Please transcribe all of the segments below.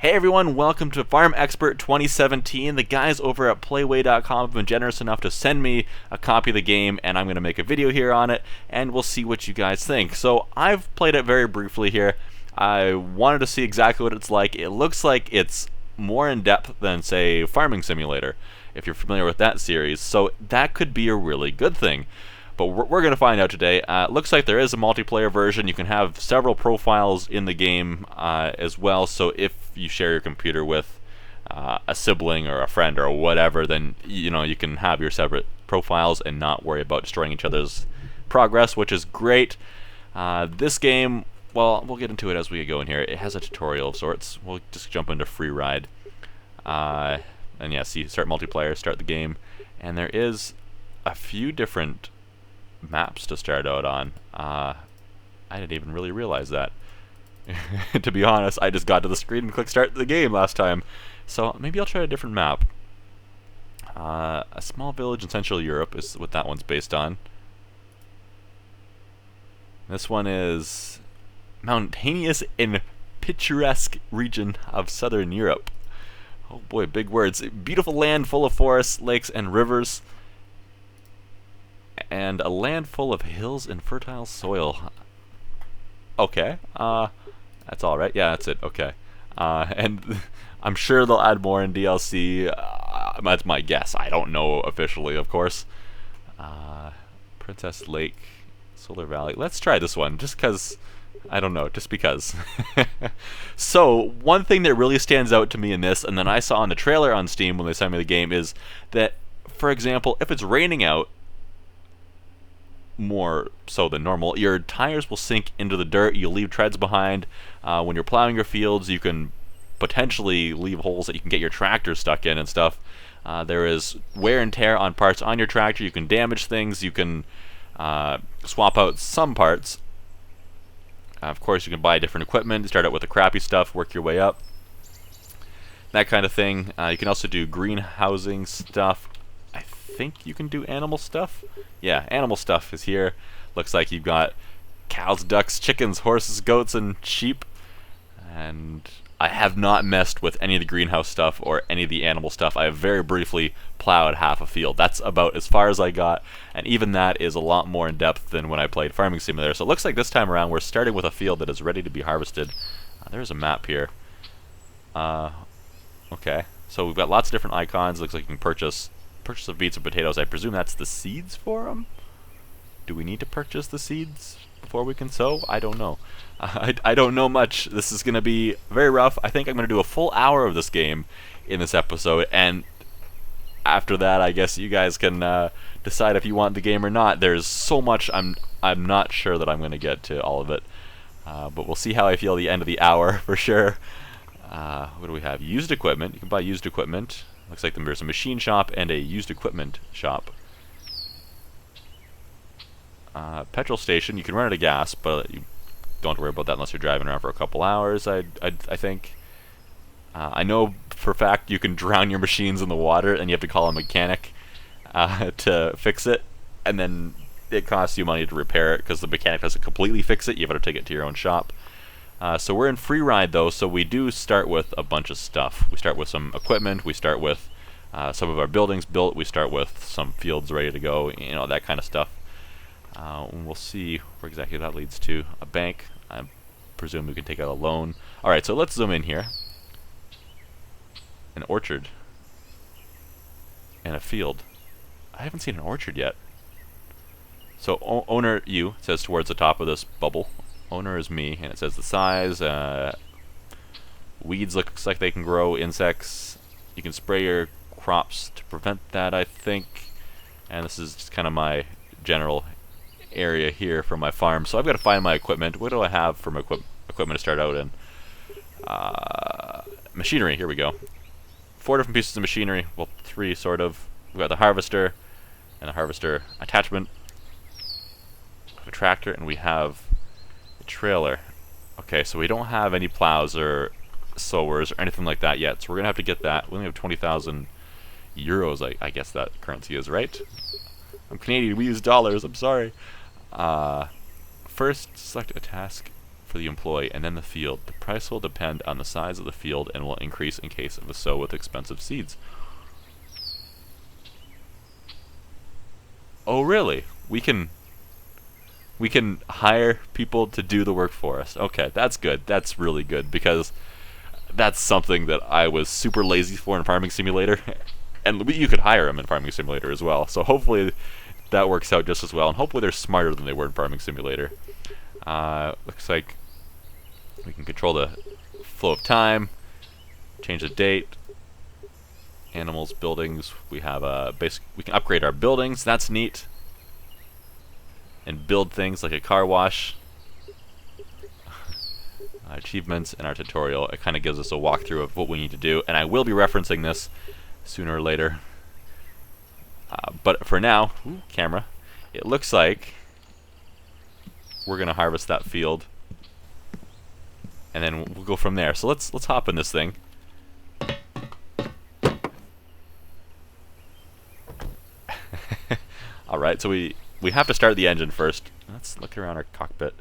Hey everyone, welcome to Farm Expert 2017. The guys over at Playway.com have been generous enough to send me a copy of the game, and I'm going to make a video here on it, and we'll see what you guys think. So I've played it very briefly here. I wanted to see exactly what it's like. It looks like it's more in depth than, say, Farming Simulator, if you're familiar with that series. So that could be a really good thing. But we're going to find out today. It looks like there is a multiplayer version. You can have several profiles in the game as well. So if you share your computer with a sibling or a friend or whatever, then you can have your separate profiles and not worry about destroying each other's progress, which is great. This game, well, we'll get into it as we go in here. It has a tutorial of sorts. We'll just jump into free ride. And yeah, see, start multiplayer, start the game. And there is a few different maps to start out on. I didn't even really realize that. To be honest, I just got to the screen and clicked start the game last time. So maybe I'll try a different map. A small village in Central Europe is what that one's based on. This one is mountainous and picturesque region of Southern Europe. Oh boy, big words. Beautiful land full of forests, lakes, and rivers. And a land full of hills and fertile soil. Okay, that's all right. Yeah, that's it. Okay, and I'm sure they'll add more in DLC. That's my guess. I don't know officially, of course. Princess Lake, Solar Valley. Let's try this one, just because. I don't know, just because. So, one thing that really stands out to me in this, and then I saw in the trailer on Steam when they sent me the game, is that, for example, if it's raining out, more so than normal, your tires will sink into the dirt. You'll leave treads behind. When you're plowing your fields, you can potentially leave holes that you can get your tractor stuck in and stuff. There is wear and tear on parts on your tractor. You can damage things. You can swap out some parts. Of course, you can buy different equipment. Start out with the crappy stuff, work your way up. That kind of thing. You can also do greenhousing stuff. I think you can do animal stuff. Yeah, animal stuff is here. Looks like you've got cows, ducks, chickens, horses, goats, and sheep. And I have not messed with any of the greenhouse stuff or any of the animal stuff. I have very briefly plowed half a field. That's about as far as I got, and even that is a lot more in depth than when I played Farming Simulator. So it looks like this time around we're starting with a field that is ready to be harvested. There's a map here. Okay, so we've got lots of different icons. Looks like you can purchase of beets and potatoes. I presume that's the seeds for them? Do we need to purchase the seeds before we can sow? I don't know. I don't know much. This is going to be very rough. I think I'm going to do a full hour of this game in this episode, and after that I guess you guys can decide if you want the game or not. There's so much I'm not sure that I'm going to get to all of it, but we'll see how I feel at the end of the hour for sure. What do we have? Used equipment. You can buy used equipment. Looks like there's a machine shop and a used equipment shop. Petrol station. You can run out of gas, but you don't have to worry about that unless you're driving around for a couple hours, I think. I know for a fact you can drown your machines in the water and you have to call a mechanic to fix it, and then it costs you money to repair it because the mechanic doesn't completely fix it. You have to take it to your own shop. So we're in free ride though, so we do start with a bunch of stuff. We start with some equipment, we start with some of our buildings built, we start with some fields ready to go, that kind of stuff. And we'll see where exactly that leads to. A bank, I presume we can take out a loan. Alright, so let's zoom in here. An orchard. And a field. I haven't seen an orchard yet. So owner you, it says towards the top of this bubble. Owner is me, and it says the size. Weeds looks like they can grow. Insects. You can spray your crops to prevent that, I think. And this is just kind of my general area here for my farm. So I've got to find my equipment. What do I have for my equipment to start out in? Machinery. Here we go. 4 different pieces of machinery. Well, 3 sort of. We've got the harvester and a harvester attachment. We have a tractor, and we have trailer. Okay, so we don't have any plows or sowers or anything like that yet, so we're gonna have to get that. We only have 20,000 euros, I guess that currency is, right? I'm Canadian, we use dollars, I'm sorry. First, select a task for the employee, and then the field. The price will depend on the size of the field and will increase in case of a sow with expensive seeds. Oh, really? We can hire people to do the work for us. Okay, that's good. That's really good, because that's something that I was super lazy for in Farming Simulator. And you could hire them in Farming Simulator as well. So hopefully that works out just as well. And hopefully they're smarter than they were in Farming Simulator. Looks like we can control the flow of time, change the date, animals, buildings. We have we can upgrade our buildings. That's neat. And build things like a car wash. Achievements in our tutorial. It kind of gives us a walkthrough of what we need to do, and I will be referencing this sooner or later. But for now, camera, it looks like we're gonna harvest that field, and then we'll go from there. So let's hop in this thing. All right, so we have to start the engine first. Let's look around our cockpit.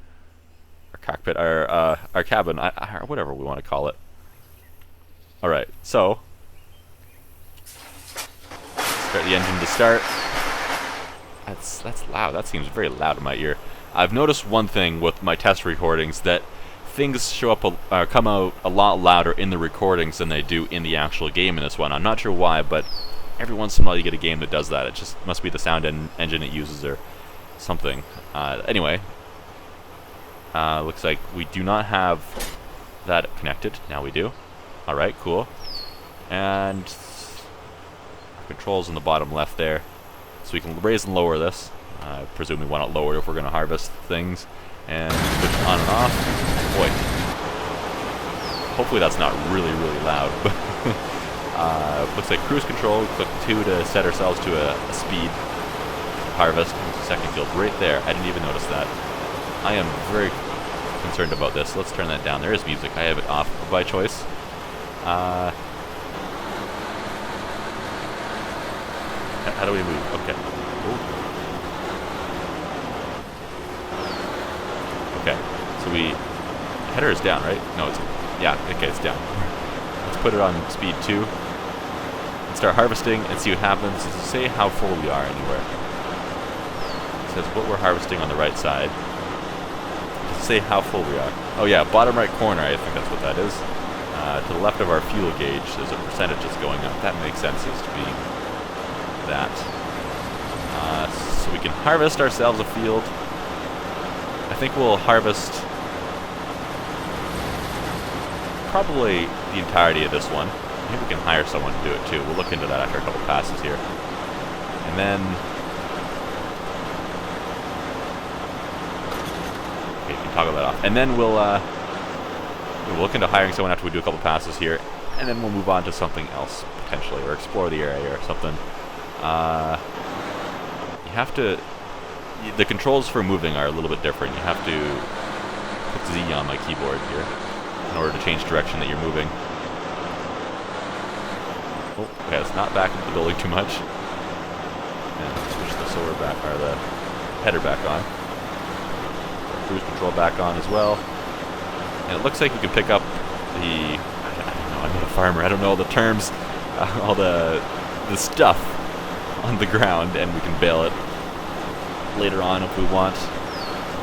Our cabin, whatever we want to call it. All right, so start the engine to start. That's loud. That seems very loud in my ear. I've noticed one thing with my test recordings, that things show up, come out a lot louder in the recordings than they do in the actual game in this one. I'm not sure why, but every once in a while you get a game that does that. It just must be the sound engine it uses or something. Anyway, looks like we do not have that connected. Now we do. All right, cool. And controls in the bottom left there, so we can raise and lower this. I presume we want it lowered if we're going to harvest things. And switch on and off. Boy, hopefully that's not really loud. Looks like cruise control. Click 2 to set ourselves to a speed. Harvest. Second field right there. I didn't even notice that. I am very concerned about this. Let's turn that down. There is music. I have it off by choice. How do we move? Okay. Ooh. Okay. So header is down, right? No, yeah, okay, it's down. Let's put it on speed 2 and start harvesting and see what happens. Does it say how full we are anywhere? It says what we're harvesting on the right side. Does it say how full we are? Oh yeah, bottom right corner, I think that's what that is. To the left of our fuel gauge, there's a percentage that's going up. That makes sense as to being that. So we can harvest ourselves a field. I think we'll harvest probably the entirety of this one. I think we can hire someone to do it too. We'll look into that after a couple passes here. And then okay, you can toggle that off. And then we'll look into hiring someone after we do a couple passes here, and then we'll move on to something else potentially, or explore the area or something. You have to. The controls for moving are a little bit different. You have to put Z on my keyboard here in order to change direction that you're moving. Oh, okay, let's not back into the building too much. And switch the solar back, or the header back on. Cruise control back on as well. And it looks like you can pick up the. I don't know. I'm not a farmer. I don't know all the terms, all the stuff on the ground, and we can bale it later on if we want.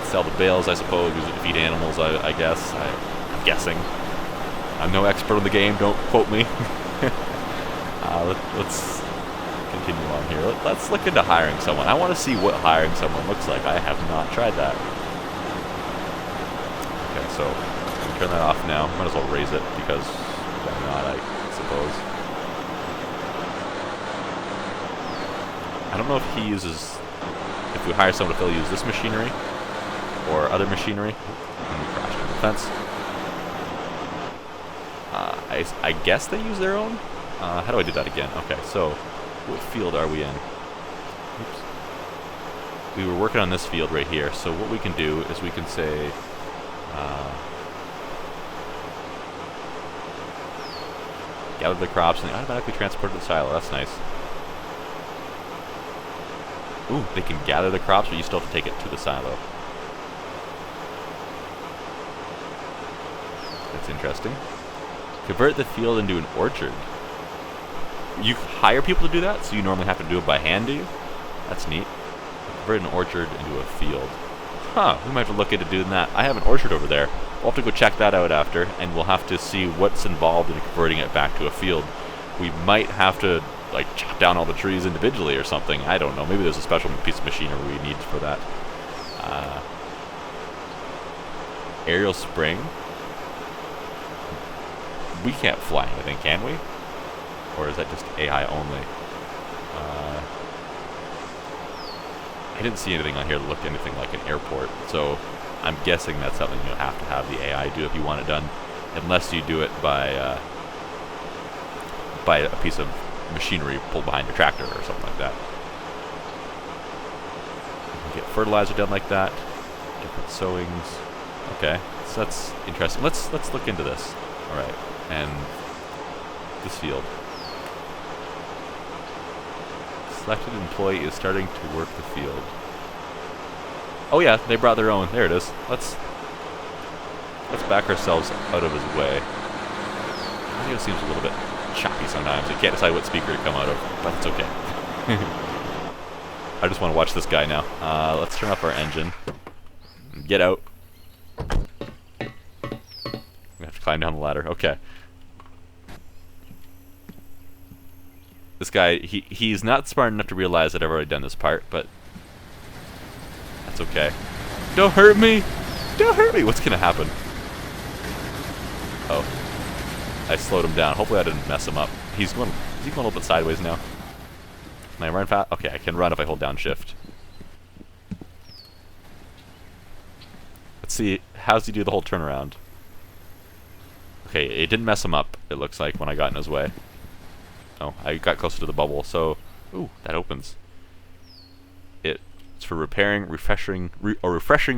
Sell the bales, I suppose, use it to feed animals, I guess. I'm guessing. I'm no expert in the game, don't quote me. Let's continue on here. Let's look into hiring someone. I want to see what hiring someone looks like. I have not tried that. Okay, so we can turn that off now. Might as well raise it, because why not, I suppose. I don't know if he uses... If we hire someone if they'll use this machinery or other machinery. And we crashed into the fence. I guess they use their own? How do I do that again? Okay, so what field are we in? Oops. We were working on this field right here, so what we can do is we can say gather the crops and they automatically transport to the silo. That's nice. Ooh, they can gather the crops, but you still have to take it to the silo. That's interesting. Convert the field into an orchard. You hire people to do that, so you normally have to do it by hand, do you? That's neat. Convert an orchard into a field. Huh, we might have to look into doing that. I have an orchard over there. We'll have to go check that out after, and we'll have to see what's involved in converting it back to a field. We might have to, like, chop down all the trees individually or something. I don't know. Maybe there's a special piece of machinery we need for that. Aerial spring. We can't fly anything, can we? Or is that just AI only? I didn't see anything on here that looked anything like an airport, so I'm guessing that's something you'll have to have the AI do if you want it done, unless you do it by a piece of machinery pulled behind your tractor or something like that. You can get fertilizer done like that. Different sowings. Okay, so that's interesting. Let's look into this. All right, and this field. Selected employee is starting to work the field. Oh yeah, they brought their own. There it is. Let's back ourselves out of his way. Audio seems a little bit choppy sometimes. You can't decide what speaker to come out of, but it's okay. I just want to watch this guy now. Let's turn off our engine. Get out. We have to climb down the ladder. Okay. This guy, he's not smart enough to realize that I've already done this part, but that's okay. Don't hurt me! Don't hurt me! What's gonna happen? Oh. I slowed him down. Hopefully I didn't mess him up. Is he going a little bit sideways now? Can I run fast? Okay, I can run if I hold down shift. Let's see, how's he do the whole turnaround? Okay, it didn't mess him up, it looks like, when I got in his way. Oh, I got closer to the bubble, so... Ooh, that opens. It's for repairing, refreshing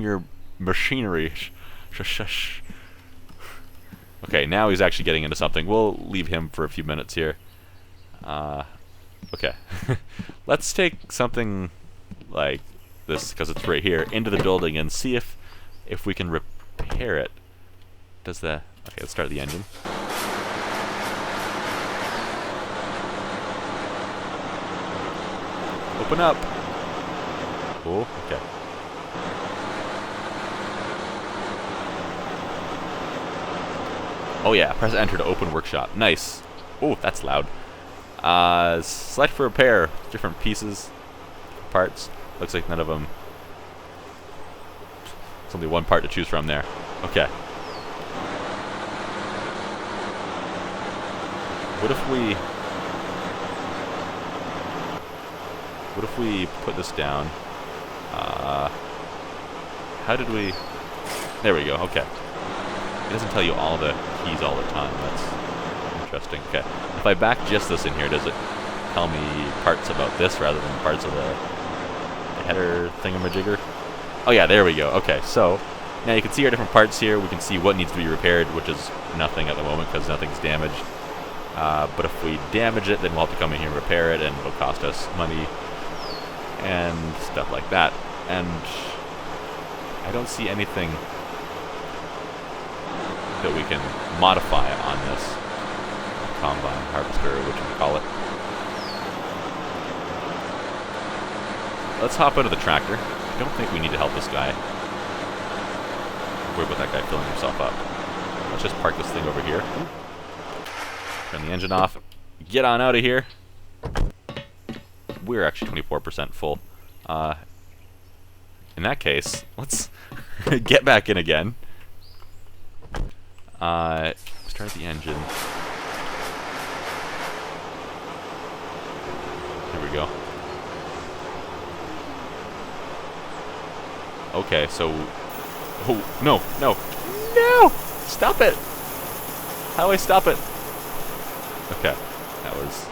your machinery. Okay, now he's actually getting into something. We'll leave him for a few minutes here. Okay. Let's take something like this, because it's right here, into the building and see if we can repair it. Does the... Okay, let's start the engine. Open up. Oh, okay. Oh yeah, press enter to open workshop. Nice. Oh, that's loud. Select for repair. Different pieces, parts. Looks like none of them. There's only one part to choose from there. Okay. What if we put this down? How did we... There we go, okay. It doesn't tell you all the keys all the time. That's interesting. Okay. If I back just this in here, does it tell me parts about this rather than parts of the header thingamajigger? Oh yeah, there we go. Okay, so now you can see our different parts here. We can see what needs to be repaired, which is nothing at the moment because nothing's damaged. But if we damage it, then we'll have to come in here and repair it, and it'll cost us money and stuff like that. And I don't see anything that we can modify on this combine harvester, or what you call it. Let's hop out of the tractor. I don't think we need to help this guy. Don't worry about that guy filling himself up. Let's just park this thing over here. Turn the engine off. Get on out of here. We're actually 24% full. In that case, let's get back in again. Start the engine. Here we go. Okay, so... Oh, no, no. No! Stop it! How do I stop it? Okay, that was...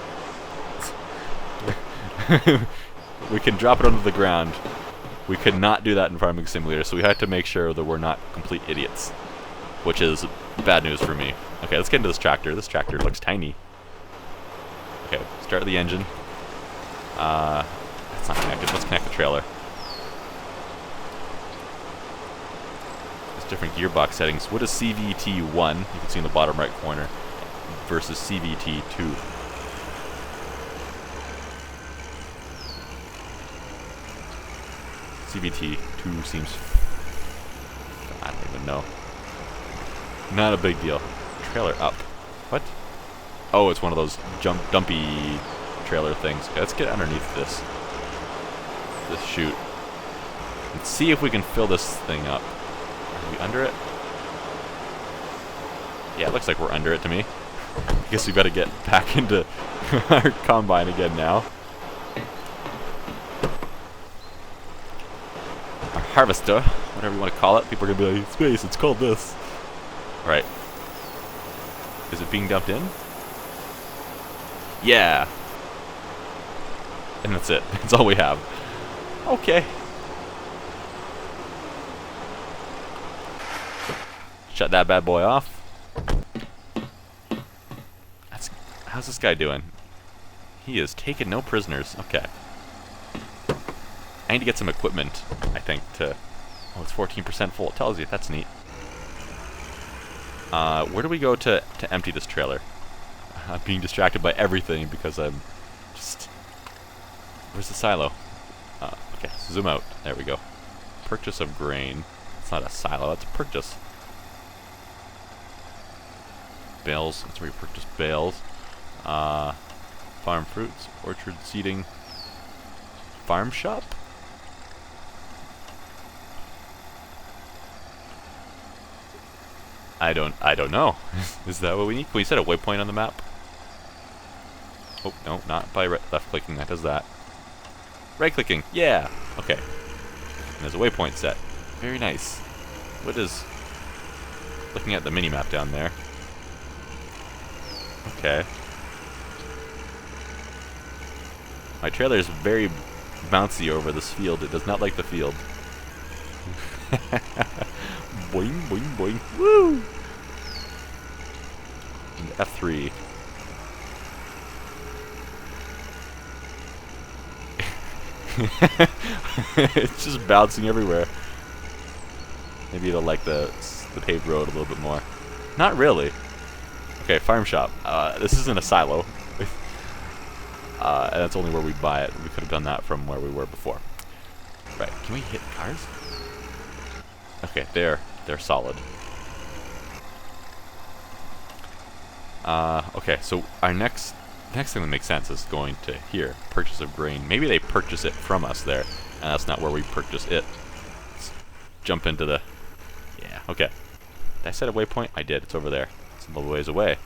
We can drop it onto the ground. We could not do that in Farming Simulator, so we had to make sure that we're not complete idiots. Which is bad news for me. Okay, let's get into this tractor. This tractor looks tiny. Okay, start the engine. That's not connected. Let's connect the trailer. There's different gearbox settings. What is CVT1? You can see in the bottom right corner versus CVT2. CVT2 seems... I don't even know. Not a big deal. Trailer up. What? Oh, it's one of those dumpy trailer things. Okay, let's get underneath this chute. Let's see if we can fill this thing up. Are we under it? Yeah, it looks like we're under it to me. I guess we better get back into our combine again now. Our harvester, whatever you want to call it. People are going to be like, space, it's called this. Alright. Is it being dumped in? Yeah. And that's it. That's all we have. Okay. Shut that bad boy off. How's this guy doing? He is taking no prisoners. Okay. I need to get some equipment, I think, to... Oh, it's 14% full. It tells you. That's neat. Where do we go to empty this trailer? I'm being distracted by everything because I'm just... Where's the silo? Okay, zoom out. There we go. Purchase of grain. It's not a silo, that's a purchase. Bales. That's where you purchase bales. Farm fruits, orchard seeding, farm shop? I don't know. Is that what we need? Can we set a waypoint on the map? Oh, no, not by left clicking, that does that. Right clicking, yeah! Okay. And there's a waypoint set. Very nice. What is... Looking at the mini-map down there. Okay. My trailer is very bouncy over this field. It does not like the field. Boing, boing, boing. Woo! And F3. It's just bouncing everywhere. Maybe it'll like the paved road a little bit more. Not really. Okay, farm shop. This isn't a silo. And that's only where we buy it. We could have done that from where we were before. Right, can we hit cars? Okay, they're solid. Okay, so our next thing that makes sense is going to here. Purchase of grain. Maybe they purchase it from us there, and that's not where we purchase it. Let's jump into the... Yeah, okay. Did I set a waypoint? I did. It's over there. It's a little ways away.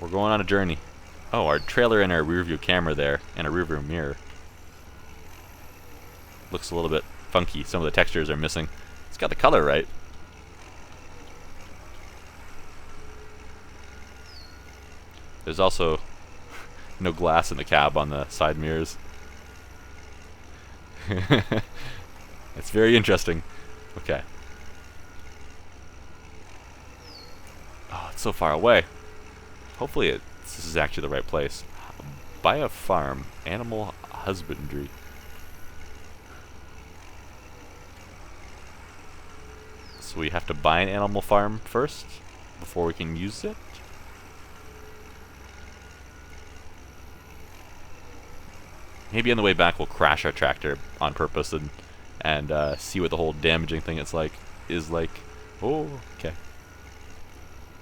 We're going on a journey. Oh, our trailer and our rear view camera there, and a rear view mirror. Looks a little bit funky. Some of the textures are missing. It's got the color right. There's also no glass in the cab on the side mirrors. It's very interesting. Okay. Oh, it's so far away. Hopefully this is actually the right place. Buy a farm. Animal husbandry. So we have to buy an animal farm first before we can use it? Maybe on the way back we'll crash our tractor on purpose and see what the whole damaging thing is like. Oh, okay.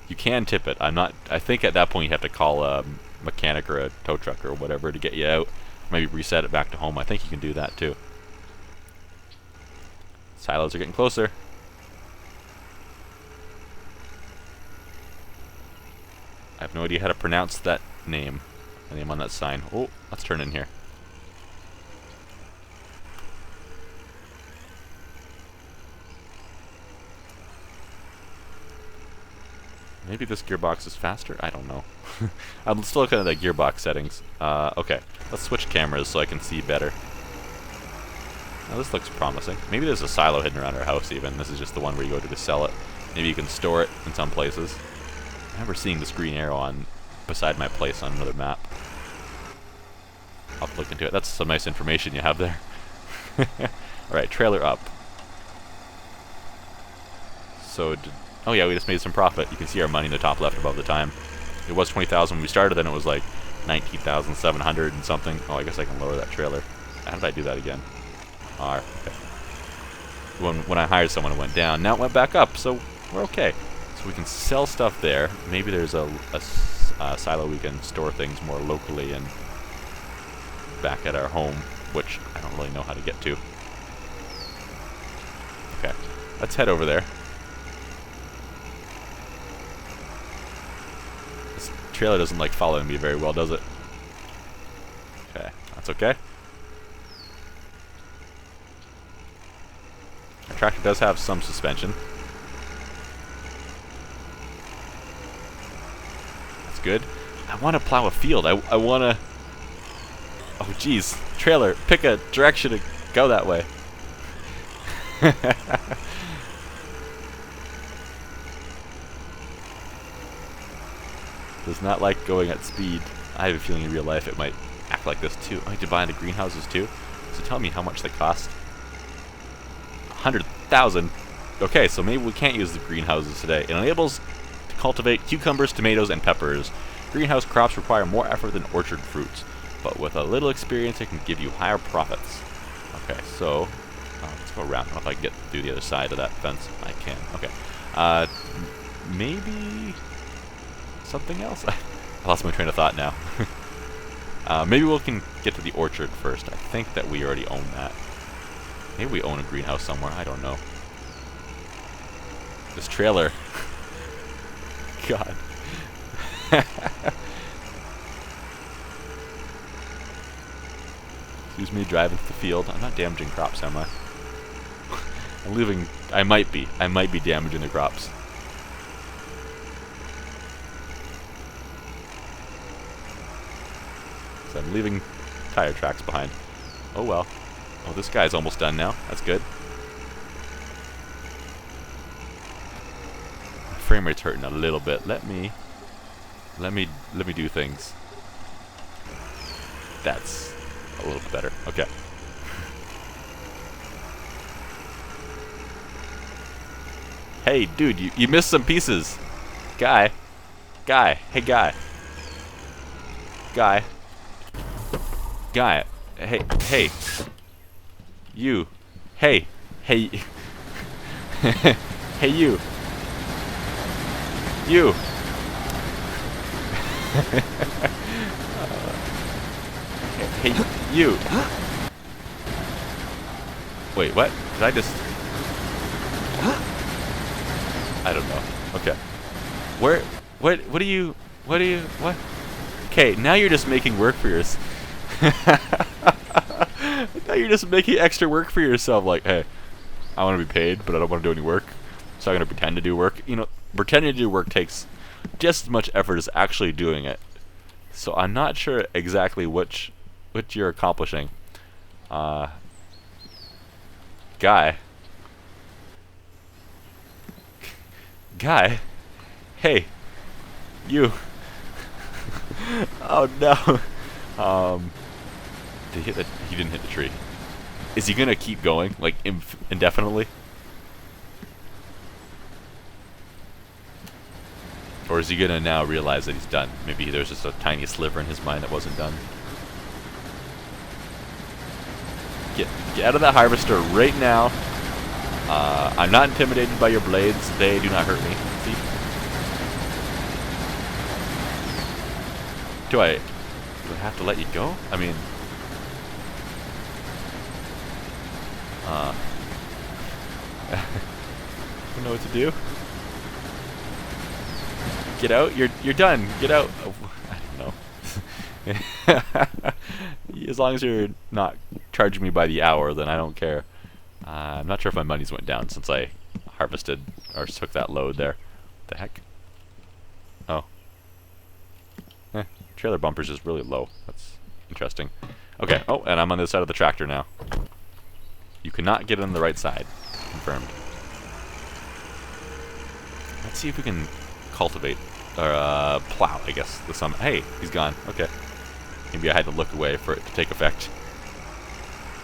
You can tip it. I think at that point you have to call a mechanic or a tow truck or whatever to get you out. Maybe reset it back to home. I think you can do that too. Silos are getting closer. I have no idea how to pronounce that name. The name on that sign. Oh, let's turn in here. Maybe this gearbox is faster? I don't know. I'm still looking at the gearbox settings. Okay, let's switch cameras so I can see better. Now this looks promising. Maybe there's a silo hidden around our house even. This is just the one where you go to sell it. Maybe you can store it in some places. I remember seeing this green arrow on beside my place on another map. I'll have to look into it. That's some nice information you have there. Alright, trailer up. So, oh yeah, we just made some profit. You can see our money in the top left above the time. It was 20,000 when we started, then it was like 19,700 and something. Oh, I guess I can lower that trailer. How did I do that again? R. Okay. When I hired someone, it went down. Now it went back up, so we're okay. So we can sell stuff there. Maybe there's a silo we can store things more locally and back at our home, which I don't really know how to get to. Okay, let's head over there. This trailer doesn't like following me very well, does it? Okay, that's okay. Our tractor does have some suspension. That's good. I want to plow a field. I want to... Oh, jeez. Trailer, pick a direction to go that way. Does not like going at speed. I have a feeling in real life it might act like this too. I need to buy the greenhouses too. So tell me how much they cost. 100,000. Okay, so maybe we can't use the greenhouses today. It enables to cultivate cucumbers, tomatoes, and peppers. Greenhouse crops require more effort than orchard fruits, but with a little experience it can give you higher profits. Okay, so let's go around. I don't know if I can get through the other side of that fence. I can. Okay. Maybe something else? I lost my train of thought now. Maybe we can get to the orchard first. I think that we already own that. Maybe we own a greenhouse somewhere. I don't know. This trailer. God. Excuse me, driving to the field. I'm not damaging crops, am I? I'm leaving. I might be. I might be damaging the crops. So I'm leaving tire tracks behind. Oh well. Oh, this guy's almost done now. That's good. My frame rate's hurting a little bit. Let me do things. That's a little bit better. Okay. Hey, dude, you missed some pieces. Guy. Hey, guy. Hey. You. Hey. Hey, you. You. Hey, you. Wait, what? Did I just... I don't know. Okay. What do you... Okay, now you're just making work for yourself. Now you're just making extra work for yourself. Like, hey, I want to be paid, but I don't want to do any work. So I'm going to pretend to do work. You know, pretending to do work takes just as much effort as actually doing it. So I'm not sure exactly what you're accomplishing. Guy. Hey. You. Oh no. Did he hit he didn't hit the tree. Is he gonna keep going, like, indefinitely? Or is he gonna now realize that he's done? Maybe there's just a tiny sliver in his mind that wasn't done. Get out of that harvester right now. I'm not intimidated by your blades. They do not hurt me. See? Do I have to let you go? I mean... I don't know what to do. Get out. You're done. Get out. Oh, I don't know. As long as you're not charging me by the hour, then I don't care. I'm not sure if my money's went down since I harvested or took that load there. What the heck? Oh. Trailer bumper's just really low. That's interesting. Okay. Oh, and I'm on this side of the tractor now. You cannot get on the right side. Confirmed. Let's see if we can cultivate or plow, I guess, the summit. Hey, he's gone. Okay. Maybe I had to look away for it to take effect.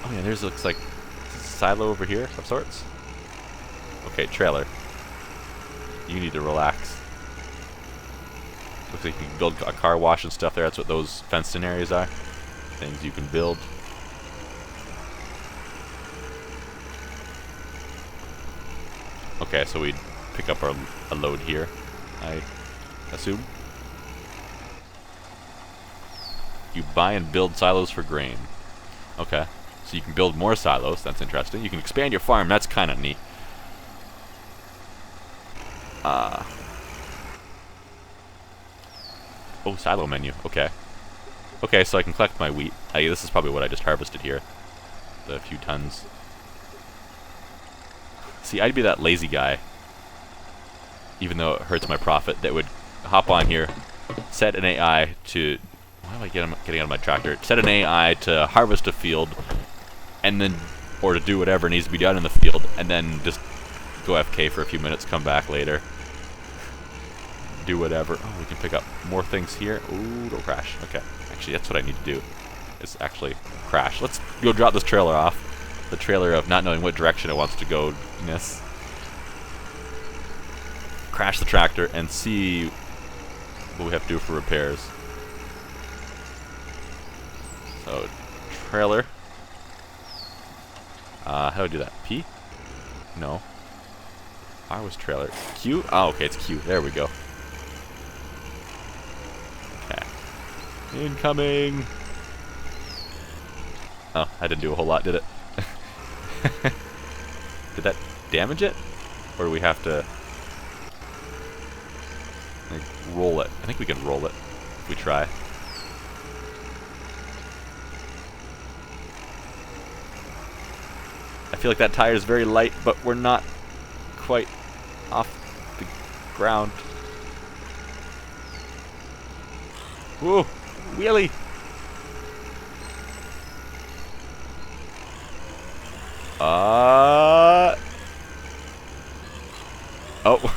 Oh yeah, there's looks like a silo over here of sorts. Okay, trailer. You need to relax. Looks like you can build a car wash and stuff there. That's what those fenced-in areas are. Things you can build. Okay, so we pick up a load here, I assume. You buy and build silos for grain. Okay, so you can build more silos. That's interesting. You can expand your farm. That's kind of neat. Oh, silo menu. Okay. Okay, so I can collect my wheat. This is probably what I just harvested here. The few tons. See, I'd be that lazy guy, even though it hurts my profit, that would hop on here, set an AI to... Why am I getting out of my tractor? Set an AI to harvest a field, and then... Or to do whatever needs to be done in the field, and then just go FK for a few minutes, come back later. Do whatever. Oh, we can pick up more things here. Ooh, don't crash. Okay. Actually, that's what I need to do. Is actually crash. Let's go drop this trailer off. The trailer of not knowing what direction it wants to go. -ness. Crash the tractor and see what we have to do for repairs. So, trailer. How do I do that? P? No. R was trailer. Q? Oh, okay, it's Q. There we go. Okay. Incoming! Oh, I didn't do a whole lot, did it? Did that damage it? Or do we have to like, roll it? I think we can roll it if we try. I feel like that tire is very light, but we're not quite off the ground. Whoa! Wheelie! Oh.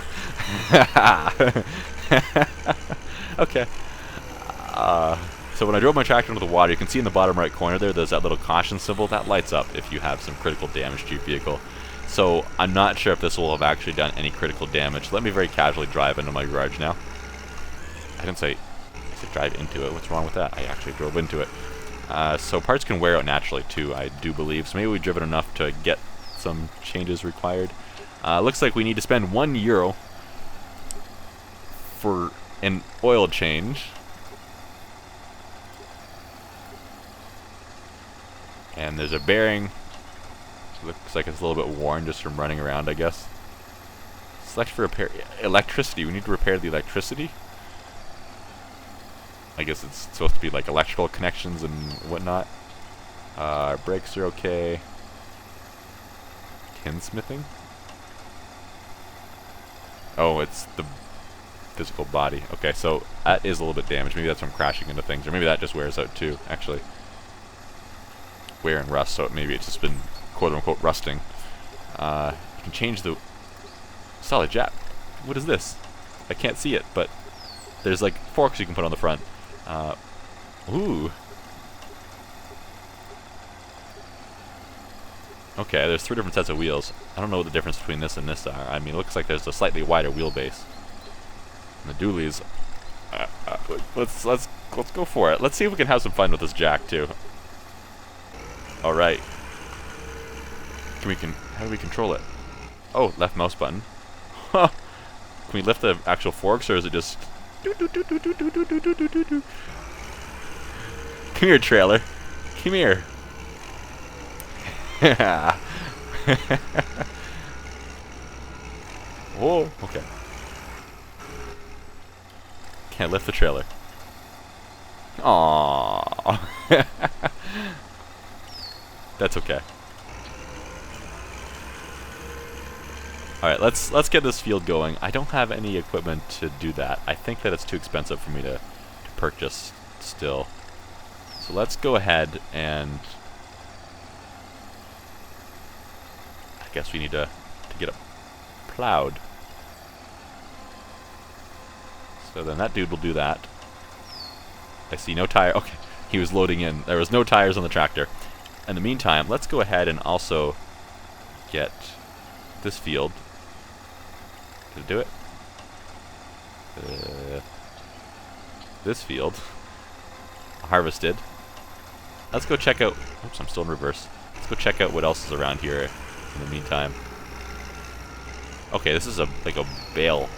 Okay. So when I drove my tractor into the water, you can see in the bottom right corner there's that little caution symbol. That lights up if you have some critical damage to your vehicle. So I'm not sure if this will have actually done any critical damage. Let me very casually drive into my garage now. I didn't say... I said drive into it. What's wrong with that? I actually drove into it. So parts can wear out naturally too, I do believe. So maybe we've driven enough to get some changes required. Looks like we need to spend €1 for an oil change. And there's a bearing. Looks like it's a little bit worn just from running around, I guess. Select for repair. Electricity. We need to repair the electricity. I guess it's supposed to be like electrical connections and whatnot. Our brakes are okay. Tinsmithing? Oh, it's the physical body. Okay, so that is a little bit damaged. Maybe that's from crashing into things, or maybe that just wears out too, actually. Wear and rust, so maybe it's just been quote-unquote rusting. You can change the... Solid jack. What is this? I can't see it, but there's like forks you can put on the front. Ooh. Okay, there's 3 different sets of wheels. I don't know what the difference between this and this are. I mean, it looks like there's a slightly wider wheelbase. And the dualies. Let's go for it. Let's see if we can have some fun with this jack too. All right. How do we control it? Oh, left mouse button. Huh. Can we lift the actual forks, or is it just? Come here, trailer. Come here. Whoa. Okay. Can't lift the trailer. Aww. That's okay. Alright, let's get this field going. I don't have any equipment to do that. I think that it's too expensive for me to purchase still. So let's go ahead and... I guess we need to get it plowed. So then that dude will do that. I see no tire. Okay, he was loading in. There was no tires on the tractor. In the meantime, let's go ahead and also get this field. Did it do it? This field. Harvested. Let's go check out... Oops, I'm still in reverse. Let's go check out what else is around here in the meantime. Okay, this is like a bale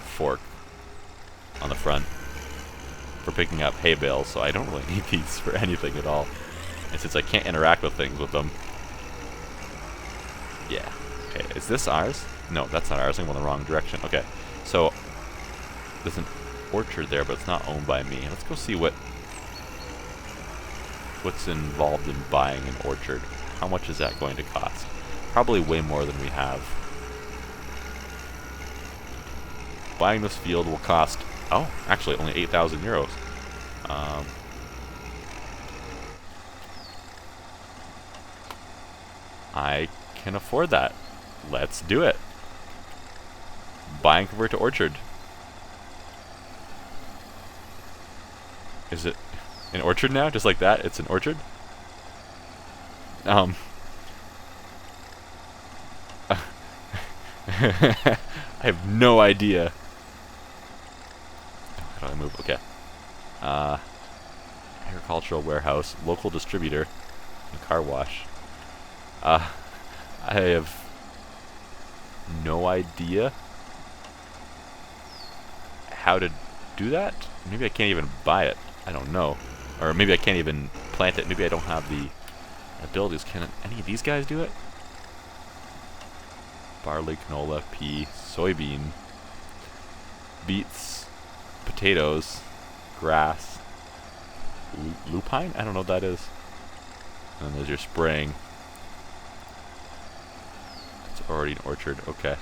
fork on the front for picking up hay bales, so I don't really need these for anything at all. And since I can't interact with things with them... Yeah. Okay, is this ours? No, that's not ours. I'm going the wrong direction. Okay, so there's an orchard there, but it's not owned by me. Let's go see what's involved in buying an orchard. How much is that going to cost? Probably way more than we have. Buying this field will cost... Oh, actually only 8,000 euros. I can afford that. Let's do it. Buy and convert to orchard. Is it an orchard now? Just like that? It's an orchard? I have no idea. How do I move? Okay. Agricultural warehouse, local distributor, and car wash. I have no idea how to do that. Maybe I can't even buy it. I don't know. Or maybe I can't even plant it. Maybe I don't have the abilities. Can any of these guys do it? Barley, canola, pea, soybean, beets, potatoes, grass, lupine? I don't know what that is. And there's your spraying. It's already an orchard. Okay.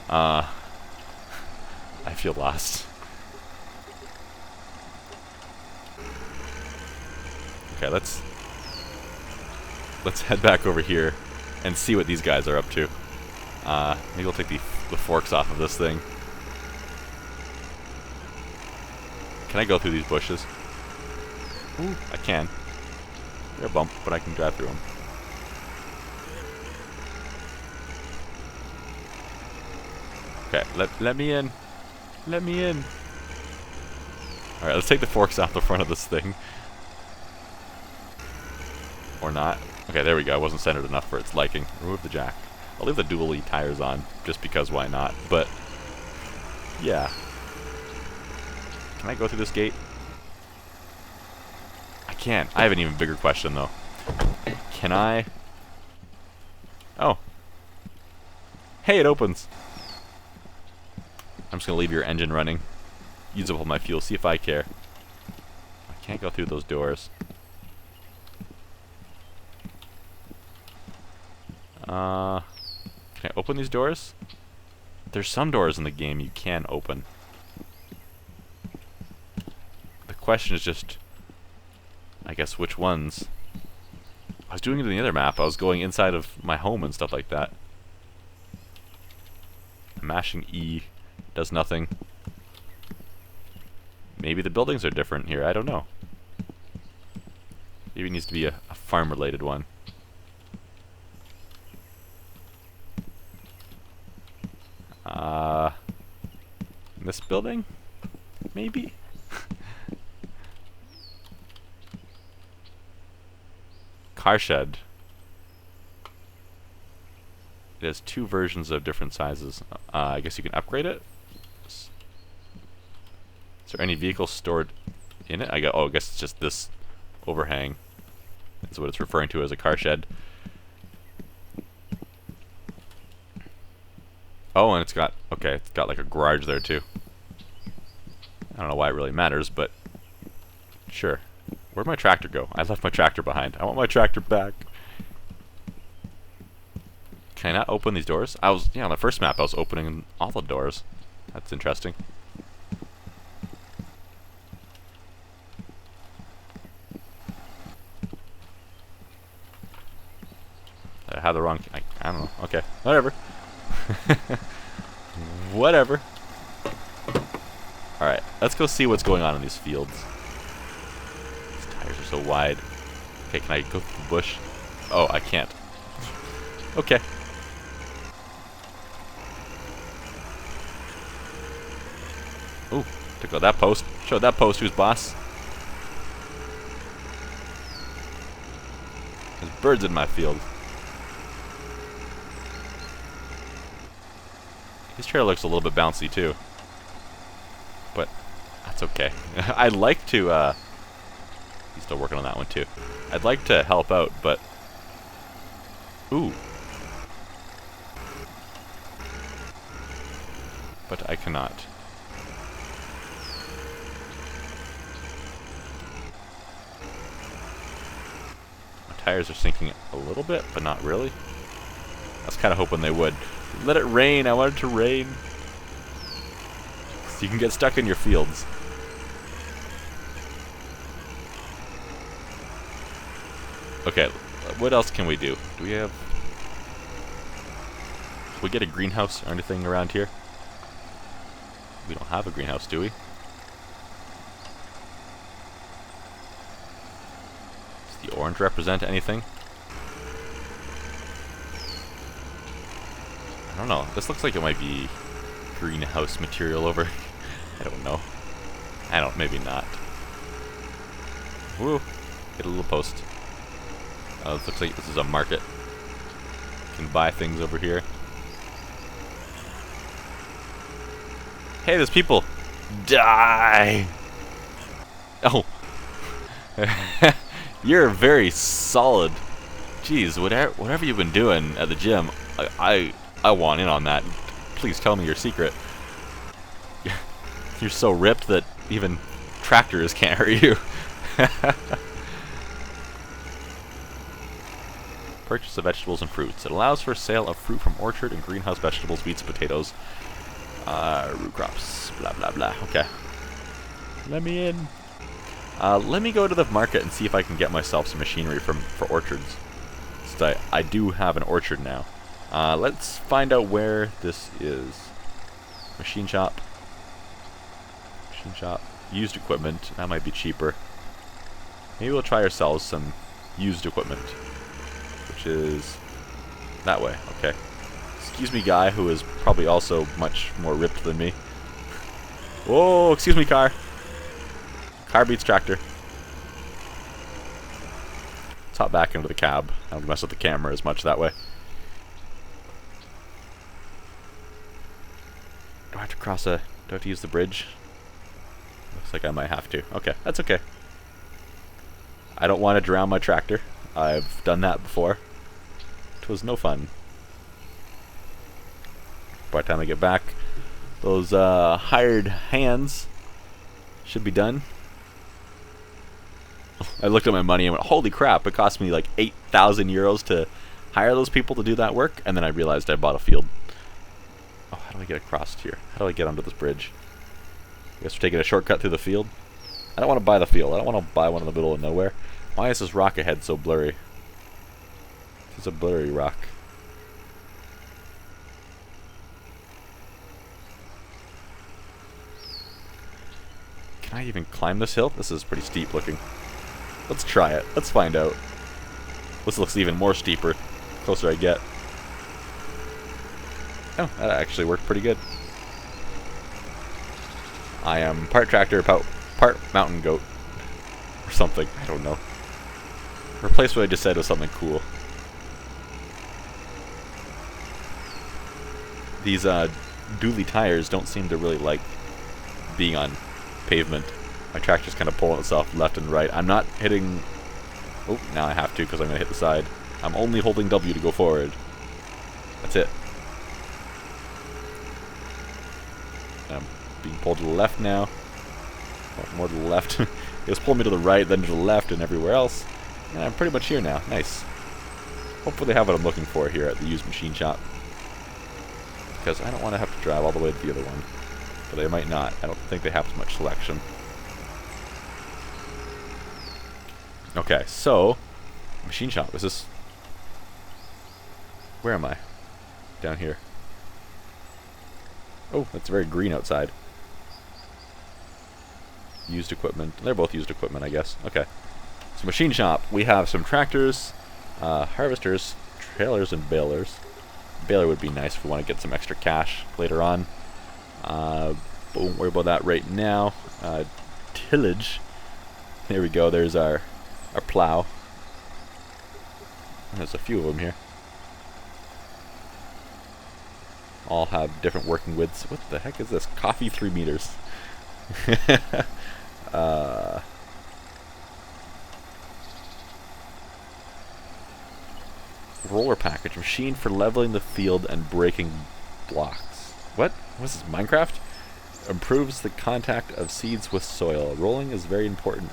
I feel lost. Okay, let's head back over here and see what these guys are up to. Maybe we'll take the forks off of this thing. Can I go through these bushes? Ooh, I can. They're a bump, but I can drive through them. Okay, let me in. Let me in. Alright, let's take the forks off the front of this thing. Or not. Okay, there we go. I wasn't centered enough for its liking. Remove the jack. I'll leave the dually tires on, just because why not. But, yeah. Can I go through this gate? I can't. I have an even bigger question, though. Can I... Oh. Hey, it opens. I'm just going to leave your engine running. Use up all my fuel. See if I care. I can't go through those doors. Can I open these doors? There's some doors in the game you can open. The question is just, I guess, which ones? I was doing it in the other map. I was going inside of my home and stuff like that. Mashing E does nothing. Maybe the buildings are different here. I don't know. Maybe it needs to be a farm-related one. This building? Maybe? Car shed. It has two versions of different sizes. I guess you can upgrade it? Is there any vehicles stored in it? I guess it's just this overhang. That's what it's referring to as a car shed. Oh, and it's got like a garage there too. I don't know why it really matters, but sure. Where'd my tractor go? I left my tractor behind. I want my tractor back. Can I not open these doors? On the first map I was opening all the doors. That's interesting. I had the wrong... I don't know. Okay. Whatever. Whatever. Alright, let's go see what's going on in these fields. These tires are so wide. Okay, can I go through the bush? Oh, I can't. Okay. Ooh, took out that post. Showed that post who's boss. There's birds in my field. His trailer looks a little bit bouncy too. But that's okay. I'd like to, he's still working on that one too. I'd like to help out, but... Ooh. But I cannot. My tires are sinking a little bit, but not really. I was kind of hoping they would. Let it rain. I want it to rain. So you can get stuck in your fields. Okay, what else can we do? Do we have... Can we get a greenhouse or anything around here? We don't have a greenhouse, do we? Does the orange represent anything? I don't know. This looks like it might be greenhouse material over. I don't know. Maybe not. Woo! Get a little post. Oh, this looks like this is a market. You can buy things over here. Hey, there's people! Die! Oh! You're very solid. Jeez, whatever you've been doing at the gym, I want in on that. Please tell me your secret. You're so ripped that even tractors can't hurt you. Purchase of vegetables and fruits. It allows for sale of fruit from orchard and greenhouse vegetables, wheats, potatoes, root crops, blah blah blah. Okay. Let me in. Let me go to the market and see if I can get myself some machinery for orchards. So I do have an orchard now. Let's find out where this is. Machine shop. Machine shop. Used equipment. That might be cheaper. Maybe we'll try ourselves some used equipment. Which is that way. Okay. Excuse me, guy, who is probably also much more ripped than me. Whoa, excuse me, car. Car beats tractor. Let's hop back into the cab. I don't mess with the camera as much that way. Do I have to cross a... Do I have to use the bridge? Looks like I might have to. Okay, that's okay. I don't want to drown my tractor. I've done that before. It was no fun. By the time I get back, those hired hands should be done. I looked at my money and went, holy crap, it cost me like 8,000 euros to hire those people to do that work, and then I realized I bought a field. Oh, how do I get across here? How do I get onto this bridge? I guess we're taking a shortcut through the field. I don't want to buy the field. I don't want to buy one in the middle of nowhere. Why is this rock ahead so blurry? It's a blurry rock. Can I even climb this hill? This is pretty steep looking. Let's try it. Let's find out. This looks even more steeper the closer I get. Oh, that actually worked pretty good. I am part tractor, part mountain goat. Or something. I don't know. Replace what I just said with something cool. These dually tires don't seem to really like being on pavement. My tractor's kind of pulling itself left and right. I'm not hitting... Oh, now I have to because I'm going to hit the side. I'm only holding W to go forward. That's it. I'm being pulled to the left now. Oh, more to the left. It was pulling me to the right, then to the left, and everywhere else. And I'm pretty much here now. Nice. Hopefully they have what I'm looking for here at the used machine shop. Because I don't want to have to drive all the way to the other one. But they might not. I don't think they have as much selection. Okay, so... Machine shop. Is this... Where am I? Down here. Oh, it's very green outside. Used equipment. They're both used equipment, I guess. Okay. So machine shop. We have some tractors, harvesters, trailers, and balers. Baler would be nice if we want to get some extra cash later on. but won't worry about that right now. Tillage. There we go. There's our plow. There's a few of them here. All have different working widths. What the heck is this? Coffee 3 meters. Roller package. Machine for leveling the field and breaking blocks. What? What's this? Minecraft? Improves the contact of seeds with soil. Rolling is very important.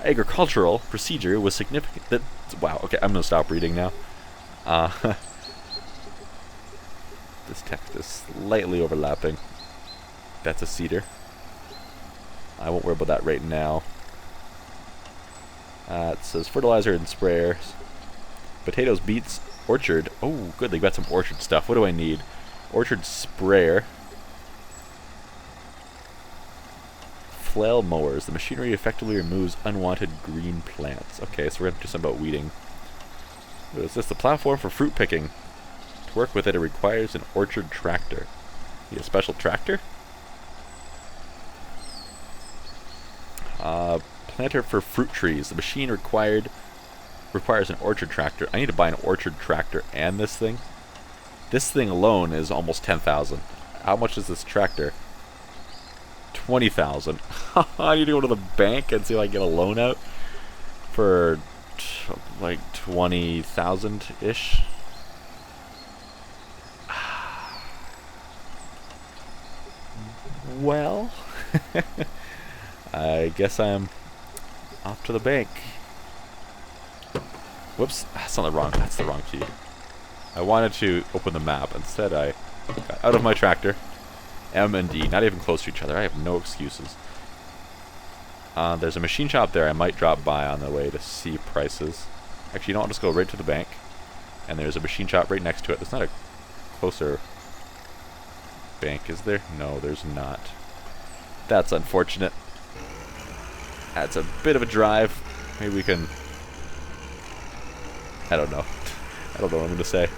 Agricultural procedure was significant. Wow, okay, I'm going to stop reading now. This text is slightly overlapping. That's a cedar. I won't worry about that right now. It says fertilizer and sprayers. Potatoes, beets, orchard. Oh, good, they got some orchard stuff. What do I need? Orchard sprayer. Flail mowers. The machinery effectively removes unwanted green plants. Okay, so we're going to do something about weeding. What is this? The platform for fruit picking. To work with it, it requires an orchard tractor. Need a special tractor? Planter for fruit trees. The machine requires an orchard tractor. I need to buy an orchard tractor and this thing. This thing alone is almost 10,000. How much is this tractor? 20,000. I need to go to the bank and see if I can get a loan out for like 20,000-ish. Well, I guess I'm off to the bank. Whoops, that's the wrong key. I wanted to open the map. Instead, I got out of my tractor. M and D, not even close to each other. I have no excuses. There's a machine shop there. I might drop by on the way to see prices. Actually, you know what? I'll just go right to the bank. And there's a machine shop right next to it. There's not a closer bank, is there? No, there's not. That's unfortunate. That's a bit of a drive. Maybe we can... I don't know. I don't know what I'm going to say.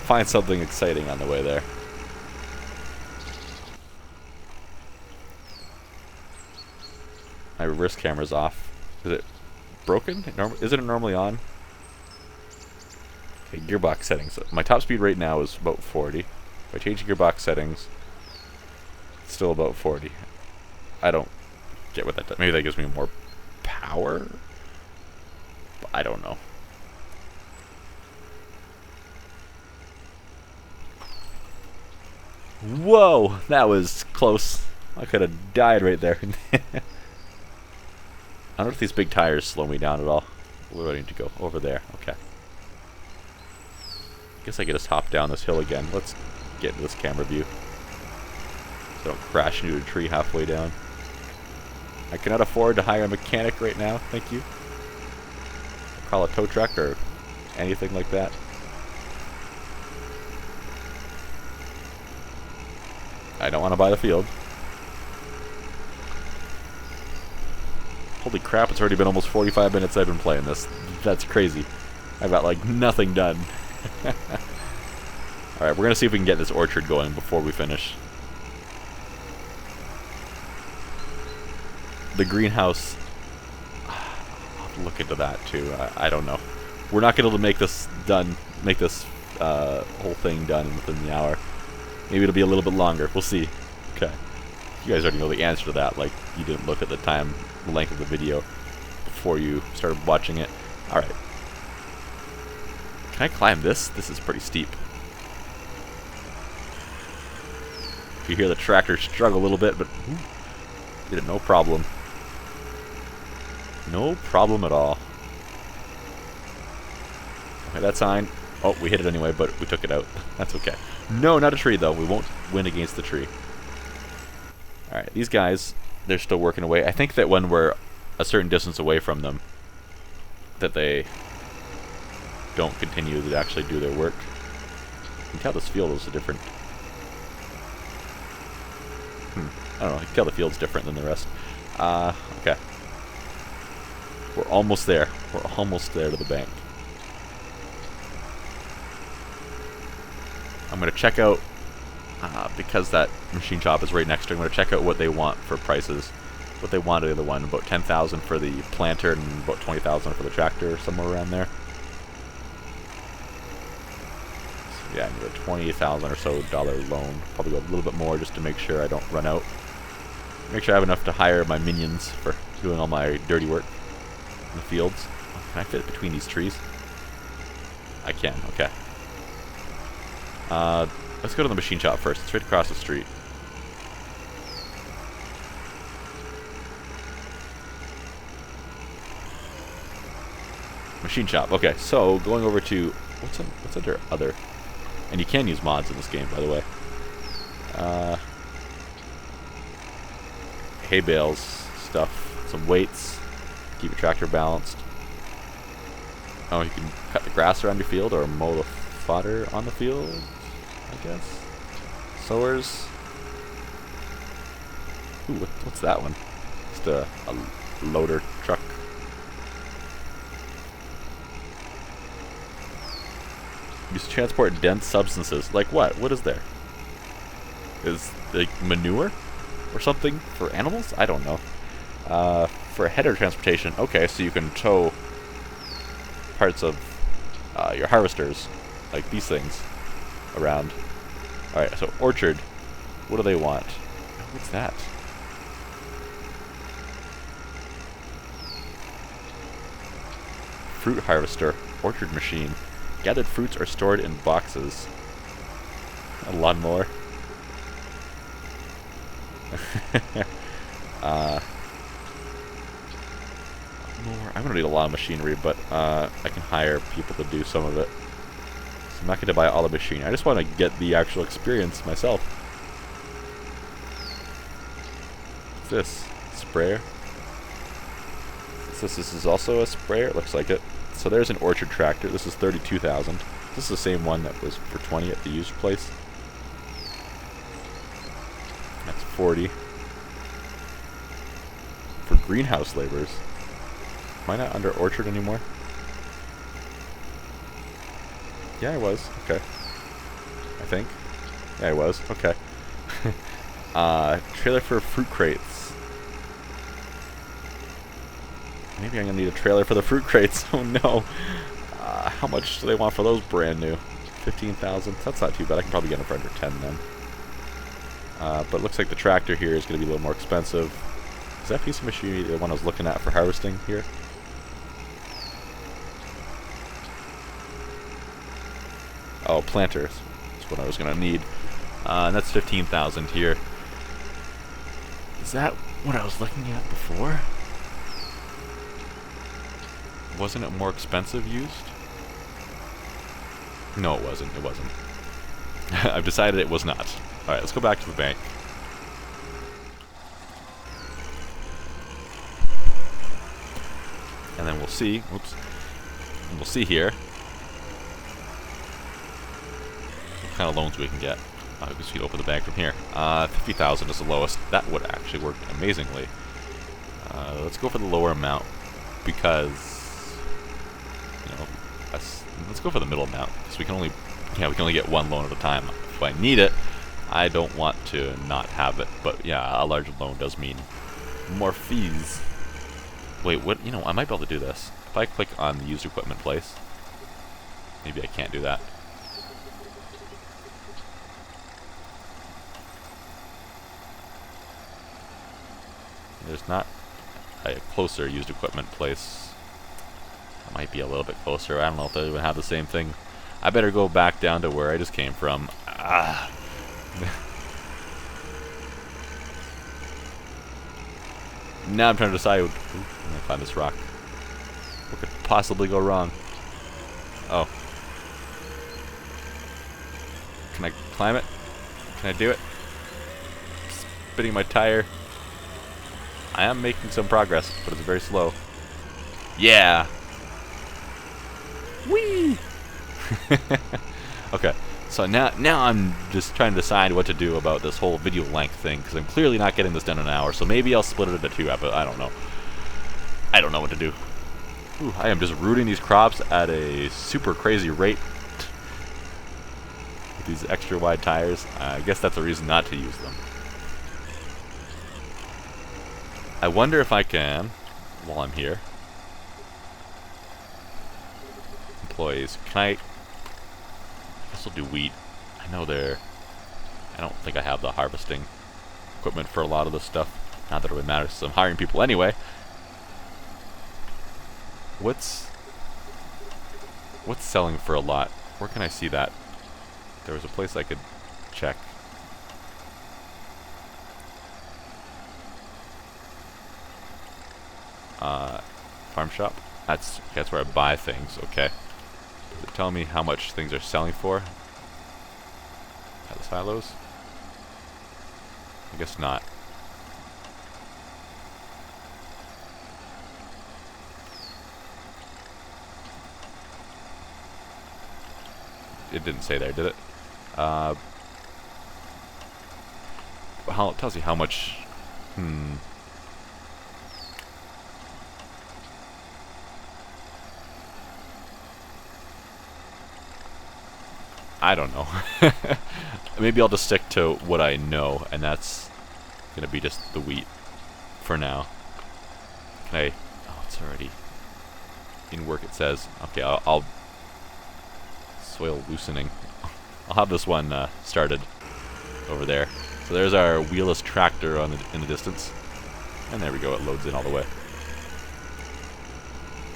Find something exciting on the way there. My reverse camera's off. Is it broken? Isn't it normally on? Okay, gearbox settings. My top speed right now is about 40. If I change gearbox settings, it's still about 40. I don't get what that does. Maybe that gives me more power? But I don't know. Whoa! That was close. I could have died right there. I don't know if these big tires slow me down at all. Where do I need to go? Over there. Okay. Guess I could just hop down this hill again. Let's get into this camera view. So I don't crash into a tree halfway down. I cannot afford to hire a mechanic right now. Thank you. I'll call a tow truck or anything like that. I don't want to buy the field. Holy crap, it's already been almost 45 minutes I've been playing this. That's crazy. I've got like nothing done. Alright, we're going to see if we can get this orchard going before we finish. The greenhouse. I'll have to look into that too. I don't know. We're not going to make this done, make this whole thing done within the hour. Maybe it'll be a little bit longer. We'll see. Okay. You guys already know the answer to that. Like, you didn't look at the time, the length of the video before you started watching it. Alright. Can I climb this? This is pretty steep. You hear the tractor struggle a little bit, but did it no problem. No problem at all. Okay, that sign. Oh, we hit it anyway, but we took it out. That's okay. No, not a tree, though. We won't win against the tree. Alright, these guys, they're still working away. I think that when we're a certain distance away from them, that they don't continue to actually do their work. You can tell this field is a different... I don't know, you can tell the field's different than the rest. Okay. We're almost there. We're almost there to the bank. I'm going to check out because that machine shop is right next to it, I'm going to check out what they want for prices. What they want out of the one, about 10,000 for the planter and about 20,000 for the tractor, somewhere around there. So yeah, I need a 20,000 or so loan. Probably go a little bit more just to make sure I don't run out. Make sure I have enough to hire my minions for doing all my dirty work in the fields. Oh, can I fit between these trees? I can, okay. Let's go to the machine shop first. It's right across the street. Machine shop. Okay, so going over to what's under other, and you can use mods in this game, by the way. Hay bales, stuff, some weights, keep your tractor balanced. Oh, you can cut the grass around your field or mow the fodder on the field, I guess. Sowers. Ooh, what's that one? Just a loader truck. Used to transport dense substances. Like what? What is there? Is like manure or something for animals? I don't know. For header transportation. Okay, so you can tow parts of your harvesters, like these things, around. Alright, so orchard. What do they want? What's that? Fruit harvester. Orchard machine. Gathered fruits are stored in boxes. A lawnmower. I'm gonna need a lot of machinery, but I can hire people to do some of it. So I'm not gonna buy all the machinery. I just want to get the actual experience myself. What's this? Sprayer? This is also a sprayer. It looks like it. So there's an orchard tractor. This is 32,000. This is the same one that was for 20 at the used place. That's 40. For greenhouse laborers. Am I not under orchard anymore? Yeah, I was. Okay. I think. Yeah, I was. Okay. Trailer for fruit crates. Maybe I'm going to need a trailer for the fruit crates. Oh no. How much do they want for those brand new? 15,000. That's not too bad. I can probably get them for under 10 then. But it looks like the tractor here is going to be a little more expensive. Is that piece of machinery the one I was looking at for harvesting here? Oh, planters. That's what I was going to need. And that's 15,000 here. Is that what I was looking at before? Wasn't it more expensive used? No, it wasn't. It wasn't. I've decided it was not. Alright, let's go back to the bank. And then we'll see. Oops. And we'll see here what kind of loans we can get. I guess we can open the bank from here. 50,000 is the lowest. That would actually work amazingly. Let's go for the lower amount because, you know, let's go for the middle amount because we can only get one loan at a time. If I need it, I don't want to not have it. But yeah, a larger loan does mean more fees. Wait, what? You know, I might be able to do this if I click on the used equipment place. Maybe I can't do that. There's not a closer used equipment place. It might be a little bit closer. I don't know if they would have the same thing. I better go back down to where I just came from. Ah. Now I'm trying to decide. Ooh, I'm gonna climb this rock. What could possibly go wrong? Oh. Can I climb it? Can I do it? Spinning my tire. I am making some progress, but it's very slow. Yeah! Whee! Okay, so now I'm just trying to decide what to do about this whole video length thing, because I'm clearly not getting this done in an hour, so maybe I'll split it into two episodes. I don't know. I don't know what to do. Ooh, I am just rooting these crops at a super crazy rate. these extra wide tires. I guess that's a reason not to use them. I wonder if I can, while I'm here, employees, can I guess I'll do wheat. I know I don't think I have the harvesting equipment for a lot of this stuff. Not that it would matter, since I'm hiring people anyway. What's selling for a lot? Where can I see that? There was a place I could check. Farm shop? That's where I buy things, okay. Does it tell me how much things are selling for? At the silos? I guess not. It didn't say there, did it? It tells you how much. I don't know. Maybe I'll just stick to what I know, and that's gonna be just the wheat for now. Can I? Oh, it's already in work. It says. Okay, I'll soil loosening. I'll have this one started over there. So there's our wheelless tractor in the distance, and there we go. It loads in all the way.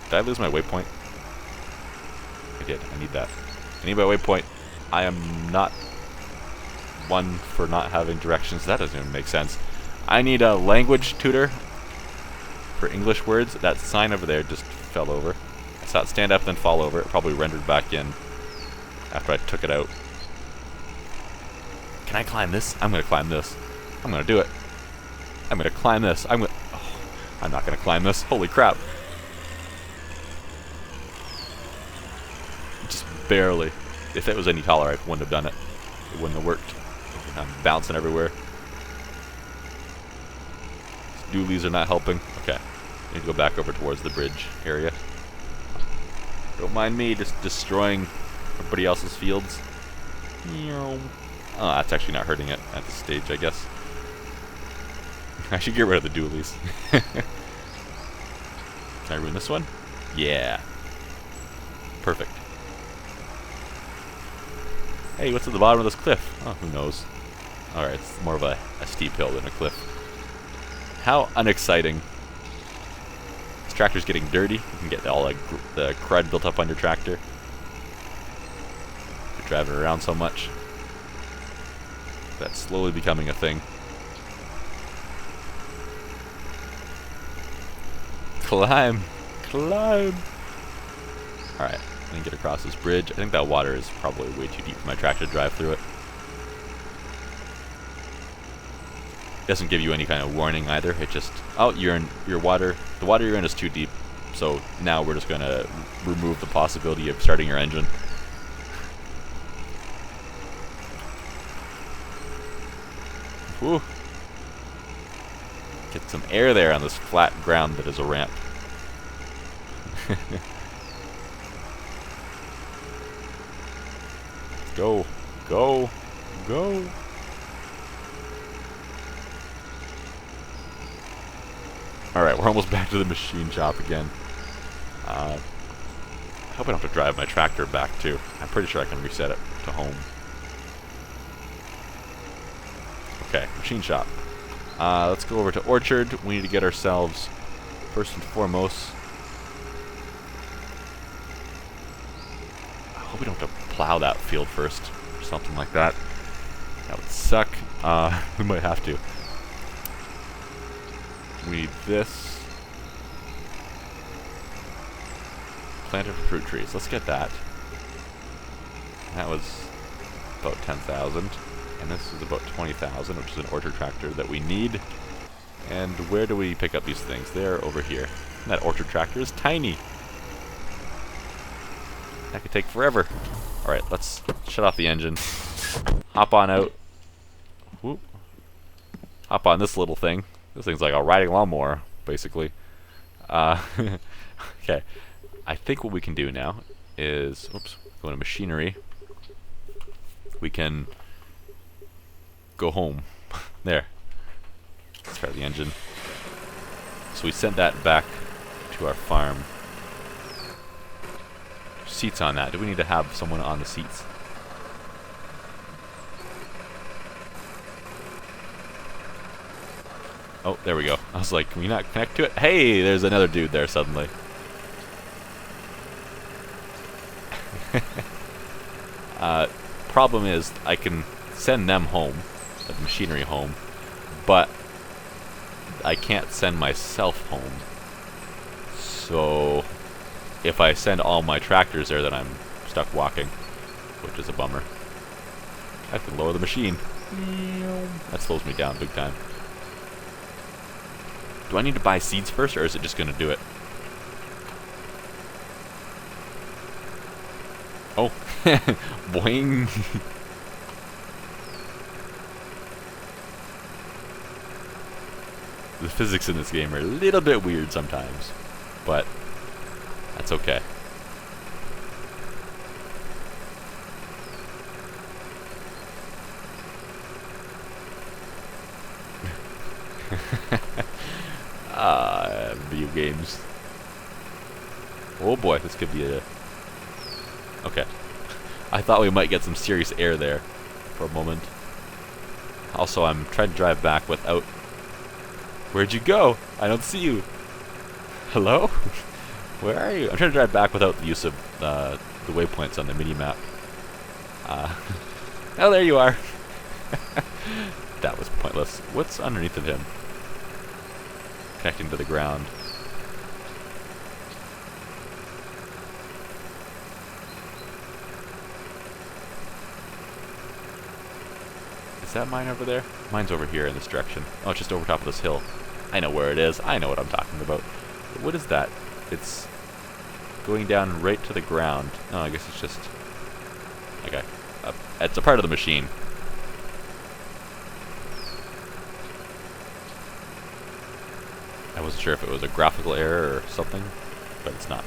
Did I lose my waypoint? I did. I need that. I need my waypoint. I am not one for not having directions. That doesn't even make sense. I need a language tutor for English words. That sign over there just fell over. I saw it stand up then fall over. It probably rendered back in after I took it out. Can I climb this? I'm gonna climb this. I'm gonna do it. I'm gonna climb this. I'm not gonna climb this. Holy crap. Just barely. If it was any taller, I wouldn't have done it. It wouldn't have worked. I'm bouncing everywhere. These dualies are not helping. Okay. I need to go back over towards the bridge area. Don't mind me just destroying everybody else's fields. Oh, that's actually not hurting it at this stage, I guess. I should get rid of the dualies. Can I ruin this one? Yeah. Perfect. Hey, what's at the bottom of this cliff? Oh, who knows? Alright, it's more of a steep hill than a cliff. How unexciting. This tractor's getting dirty. You can get all the crud built up on your tractor. You're driving around so much. That's slowly becoming a thing. Climb! Climb! Alright, I can get across this bridge. I think that water is probably way too deep for my tractor to drive through it. Doesn't give you any kind of warning either. It just, oh, you're in your water. The water you're in is too deep. So now we're just going to remove the possibility of starting your engine. Whew. Get some air there on this flat ground that is a ramp. Go, go, go. Alright, we're almost back to the machine shop again. I hope I don't have to drive my tractor back too. I'm pretty sure I can reset it to home. Okay, machine shop. Let's go over to Orchard. We need to get ourselves, first and foremost, I hope we don't have to plow that field first, or something like that. That would suck. We might have to. We need this. Planter for fruit trees. Let's get that. That was about 10,000. And this is about 20,000, which is an orchard tractor that we need. And where do we pick up these things? They're over here. And that orchard tractor is tiny. That could take forever. Alright, let's shut off the engine. Hop on out. Whoop. Hop on this little thing. This thing's like a riding lawnmower, basically. Okay. I think what we can do now is, oops, go to machinery. we can go home. There. Let's start the engine. So we sent that back to our farm. Seats on that. Do we need to have someone on the seats? Oh, there we go. I was like, can we not connect to it? Hey, there's another dude there suddenly. Problem is, I can send them home, the machinery home, but I can't send myself home. So, if I send all my tractors there, then I'm stuck walking, which is a bummer. I can lower the machine. That slows me down big time. Do I need to buy seeds first, or is it just going to do it? Oh, boing. The physics in this game are a little bit weird sometimes, but that's okay. Video games. Oh boy, this could be a... Okay. I thought we might get some serious air there for a moment. Also, I'm trying to drive back without... Where'd you go? I don't see you. Hello? Where are you? I'm trying to drive back without the use of the waypoints on the mini-map. Oh, there you are. That was pointless. What's underneath of him? Connecting to the ground. Is that mine over there? Mine's over here in this direction. Oh, it's just over top of this hill. I know where it is. I know what I'm talking about. What is that? It's going down right to the ground. Oh, I guess it's just... Okay. It's a part of the machine. I wasn't sure if it was a graphical error or something, but it's not.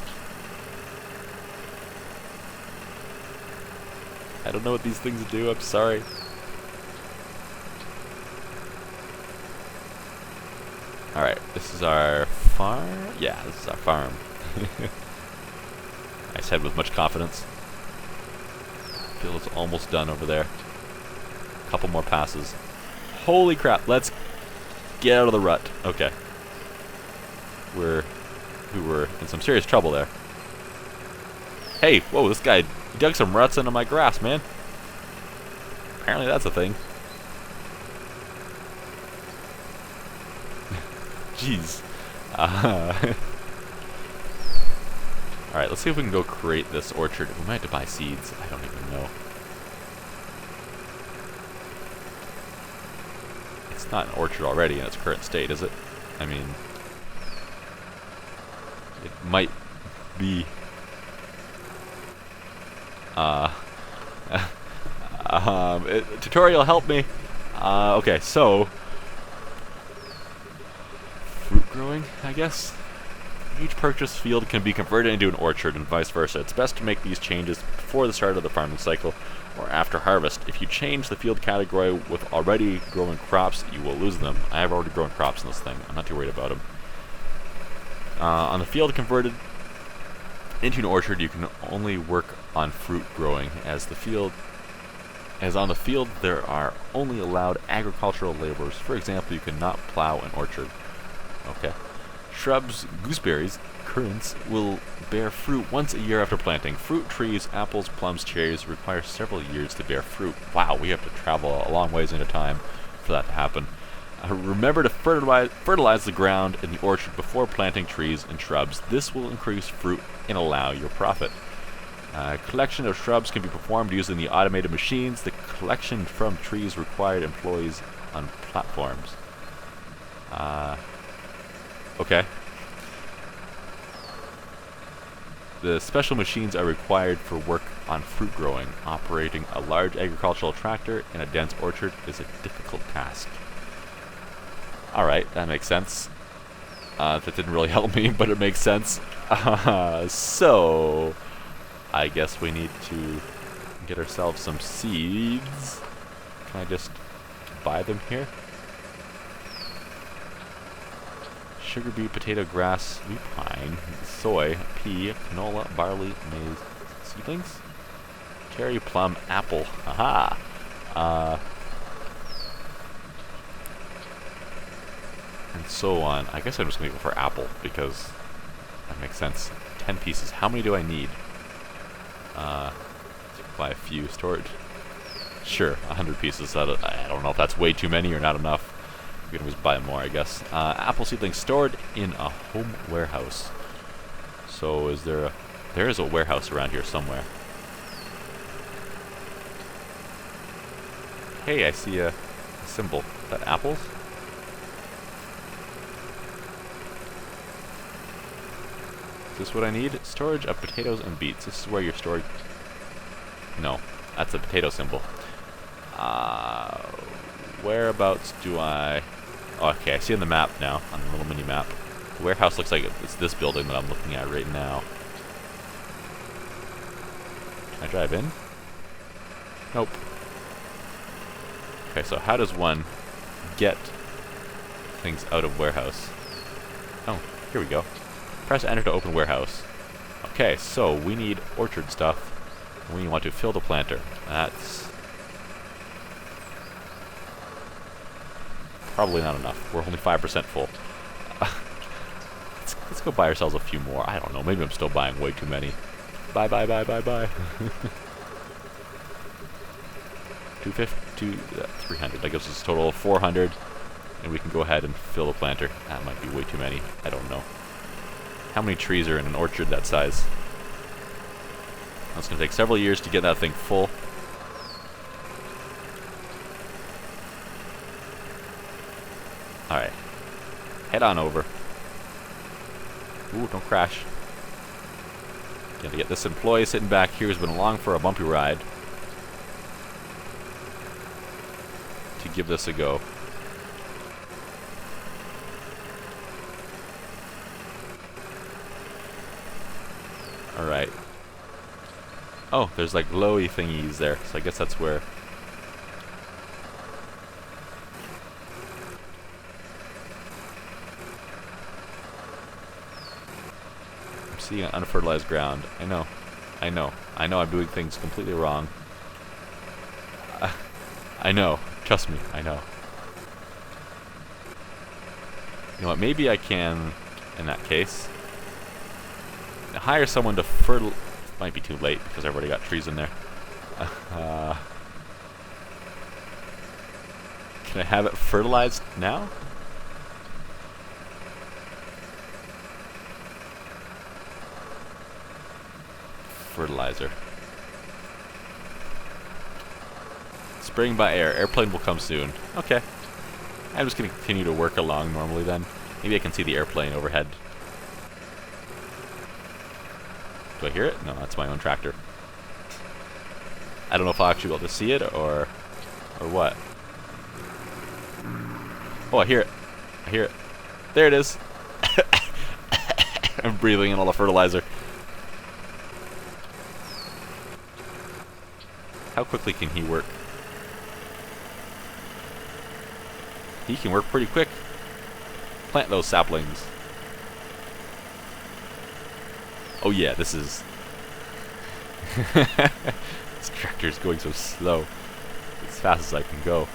I don't know what these things do, I'm sorry. Alright, this is our farm? Yeah, this is our farm. I said with much confidence. Feel it's almost done over there. Couple more passes. Holy crap, let's get out of the rut. Okay. We were in some serious trouble there. Hey, whoa, this guy dug some ruts into my grass, man. Apparently that's a thing. Jeez. Alright, let's see if we can go create this orchard. We might have to buy seeds. I don't even know. It's not an orchard already in its current state, is it? I mean... It might be... tutorial, help me! Okay, so... Fruit growing, I guess? Each purchased field can be converted into an orchard and vice versa. It's best to make these changes before the start of the farming cycle or after harvest. If you change the field category with already growing crops, you will lose them. I have already grown crops in this thing. I'm not too worried about them. On the field converted into an orchard, you can only work on fruit growing, as on the field there are only allowed agricultural laborers. For example, you cannot plow an orchard. Okay. Shrubs, gooseberries, currants will bear fruit once a year after planting. Fruit trees, apples, plums, cherries require several years to bear fruit. Wow, we have to travel a long ways into time for that to happen. Remember to fertilize the ground in the orchard before planting trees and shrubs. This will increase fruit and allow your profit. Collection of shrubs can be performed using the automated machines. The collection from trees required employees on platforms. Okay. The special machines are required for work on fruit growing. Operating a large agricultural tractor in a dense orchard is a difficult task. Alright, that makes sense. That didn't really help me, but it makes sense. So, I guess we need to Get ourselves some seeds. Can I just buy them here? Sugar beet, potato, grass, lupine, soy, pea, canola, barley, maize, seedlings? Cherry, plum, apple. Aha! And so on. I guess I'm just going to go for apple because that makes sense. 10 pieces. How many do I need? Buy a few storage. Sure, 100 pieces. I don't know if that's way too many or not enough. We can always buy more, I guess. Apple seedlings stored in a home warehouse. So is there is a warehouse around here somewhere. Hey, I see a symbol. Is that apples? Is this what I need? Storage of potatoes and beets. This is where you're stored. No, that's a potato symbol. Whereabouts do I... Oh, okay, I see on the map now, on the little mini map. The warehouse looks like it's this building that I'm looking at right now. Can I drive in? Nope. Okay, so how does one get things out of warehouse? Oh, here we go. Press enter to open warehouse. Okay, so we need orchard stuff. We want to fill the planter. That's probably not enough. We're only 5% full. Let's go buy ourselves a few more. I don't know. Maybe I'm still buying way too many. Bye, bye, bye, bye, bye. 250, 300. That gives us a total of 400. And we can go ahead and fill the planter. That might be way too many. I don't know. How many trees are in an orchard that size? It's going to take several years to get that thing full. Alright. Head on over. Ooh, don't crash. Gonna get this employee sitting back here who's been along for a bumpy ride to give this a go. Alright. Oh, there's like glowy thingies there, so I guess that's where... I'm seeing unfertilized ground. I know I'm doing things completely wrong. I know. Trust me, I know. You know what, maybe I can, in that case, hire someone to fertilize... Might be too late because I've already got trees in there. Can I have it fertilized now? Fertilizer. Spraying by air. Airplane will come soon. Okay. I'm just going to continue to work along normally then. Maybe I can see the airplane overhead. Do I hear it? No, that's my own tractor. I don't know if I'll actually be able to see it or what. Oh, I hear it. I hear it. There it is. I'm breathing in all the fertilizer. How quickly can he work? He can work pretty quick. Plant those saplings. Oh yeah, this is... This tractor's going so slow. As fast as I can go.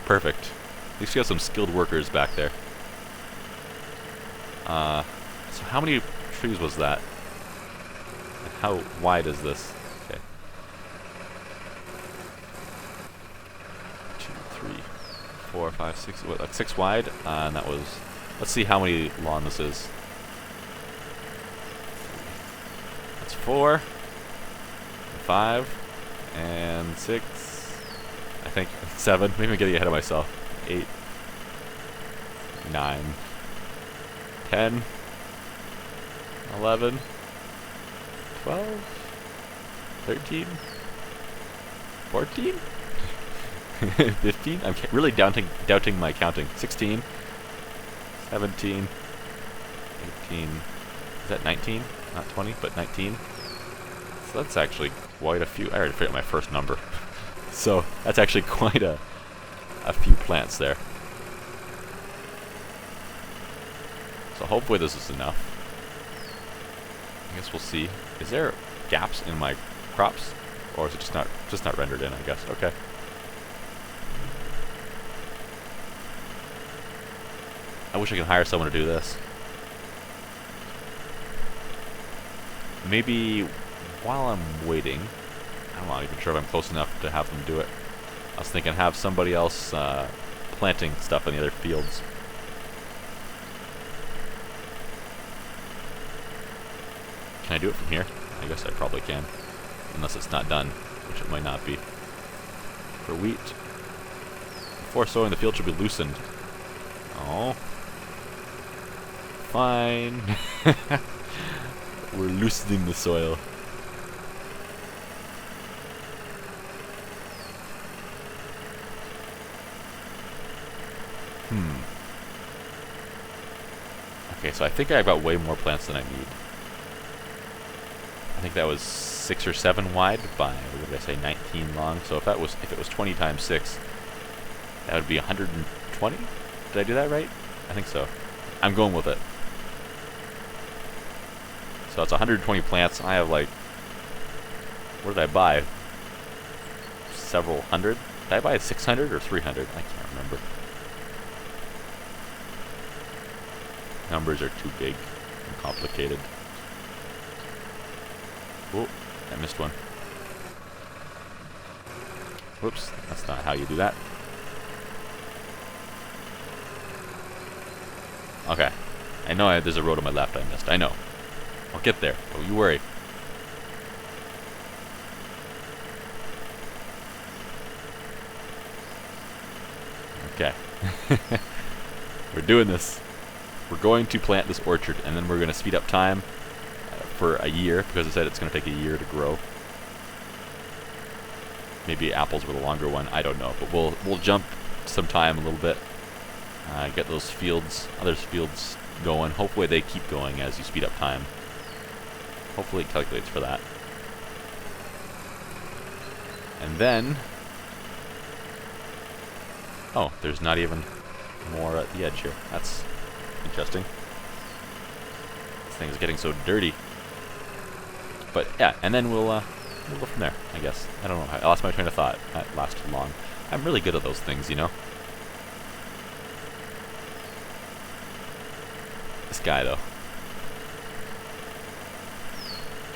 Perfect. At least you have some skilled workers back there. So how many trees was that? And how wide is this? Okay. 2, 3, 4, 5, 6. What, like 6 wide? And that was... Let's see how many long this is. That's 4, 5, and 6. I think 7. Maybe I'm getting ahead of myself. 8, 9, 10, 11, 12, 13, 14, 15. I'm really doubting my counting. 16. 17, 18, is that 19? Not 20, but 19. So that's actually quite a few. I already forgot my first number. So that's actually quite a few plants there. So hopefully this is enough. I guess we'll see. Is there gaps in my crops? Or is it just not rendered in, I guess. Okay. I wish I could hire someone to do this. Maybe while I'm waiting, I'm not even sure if I'm close enough to have them do it. I was thinking have somebody else planting stuff in the other fields. Can I do it from here? I guess I probably can. Unless it's not done, which it might not be. For wheat. Before sowing, the field should be loosened. Oh. Fine. We're loosening the soil. Okay, so I think I've got way more plants than I need. I think that was 6 or 7 wide by, what did I say, 19 long. So if it was 20 times 6, that would be 120? Did I do that right? I think so. I'm going with it. So it's 120 plants. I have like, what did I buy? Several hundred? Did I buy 600 or 300? I can't remember. Numbers are too big and complicated. Oh, I missed one. Whoops, that's not how you do that. Okay. I know there's a road on my left I missed. I know. I'll get there. Don't you worry. Okay. We're doing this. We're going to plant this orchard, and then we're going to speed up time for a year, because it said it's going to take a year to grow. Maybe apples were the longer one. I don't know, but we'll jump some time a little bit. Get those fields, other fields going. Hopefully they keep going as you speed up time. Hopefully it calculates for that. And then... oh, there's not even more at the edge here. That's interesting. This thing is getting so dirty. But yeah, and then we'll go from there, I guess. I don't know. I lost my train of thought. That lasted long. I'm really good at those things, you know? This guy, though.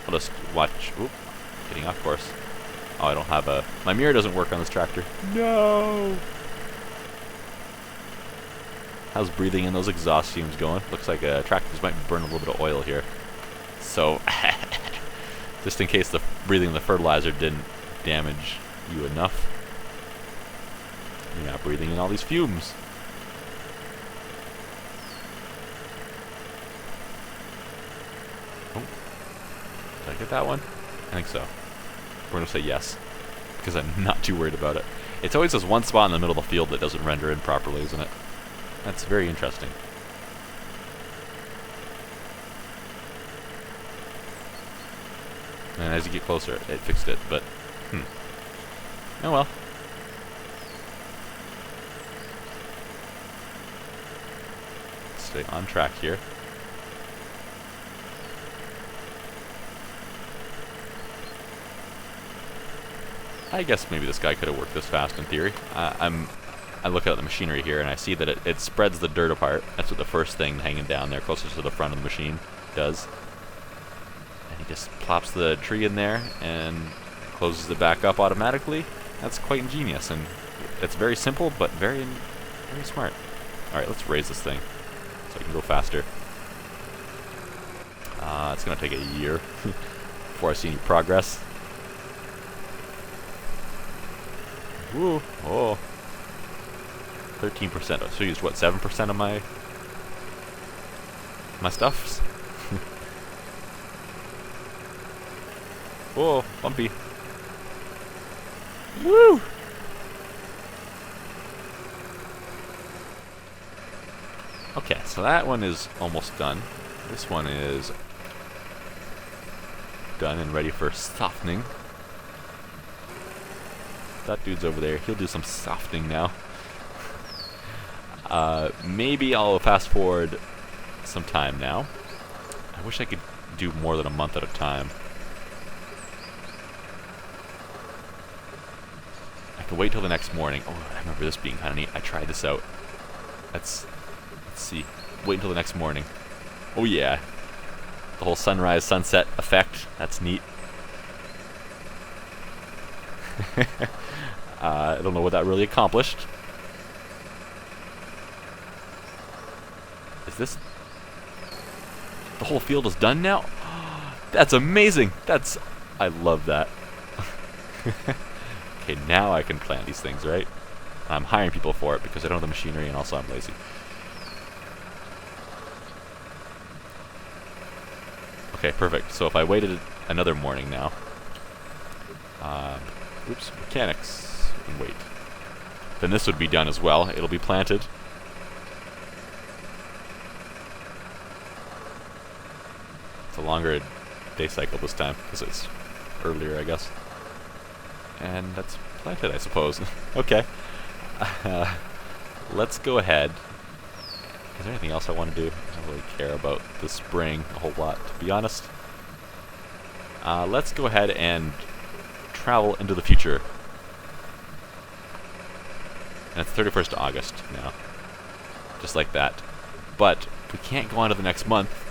I'll just watch. Oop, getting off course. Oh, I don't have a... my mirror doesn't work on this tractor. No! How's breathing in those exhaust fumes going? Looks like tractors might burn a little bit of oil here. So, just in case the breathing the fertilizer didn't damage you enough. You're not breathing in all these fumes. Oh. Did I get that one? I think so. We're going to say yes, because I'm not too worried about it. It's always this one spot in the middle of the field that doesn't render in properly, isn't it? That's very interesting. And as you get closer, it fixed it, but... oh well. Stay on track here. I guess maybe this guy could have worked this fast in theory. I look at the machinery here and I see that it spreads the dirt apart. That's what the first thing hanging down there closest to the front of the machine does. And he just plops the tree in there and closes it back up automatically. That's quite ingenious, and it's very simple but very smart. Alright, let's raise this thing so I can go faster. It's going to take a year before I see any progress. Woo! Oh! 13%. So I used what, 7% of my stuffs? Oh, bumpy. Woo! Okay, so that one is almost done. This one is done and ready for softening. That dude's over there. He'll do some softening now. Maybe I'll fast forward some time now. I wish I could do more than a month at a time. I can wait till the next morning. Oh, I remember this being kind of neat. I tried this out. Let's see. Wait until the next morning. Oh yeah. The whole sunrise, sunset effect. That's neat. I don't know what that really accomplished. Is this... The whole field is done now? That's amazing! I love that. Okay, now I can plant these things, right? I'm hiring people for it because I don't have the machinery and also I'm lazy. Okay, perfect. So if I waited another morning now... oops, mechanics, and wait. Then this would be done as well. It'll be planted. It's a longer day cycle this time, because it's earlier, I guess. And that's planted, I suppose. Okay. Let's go ahead. Is there anything else I want to do? I don't really care about the spring a whole lot, to be honest. Let's go ahead and travel into the future. And it's 31st of August now. Just like that. But we can't go on to the next month.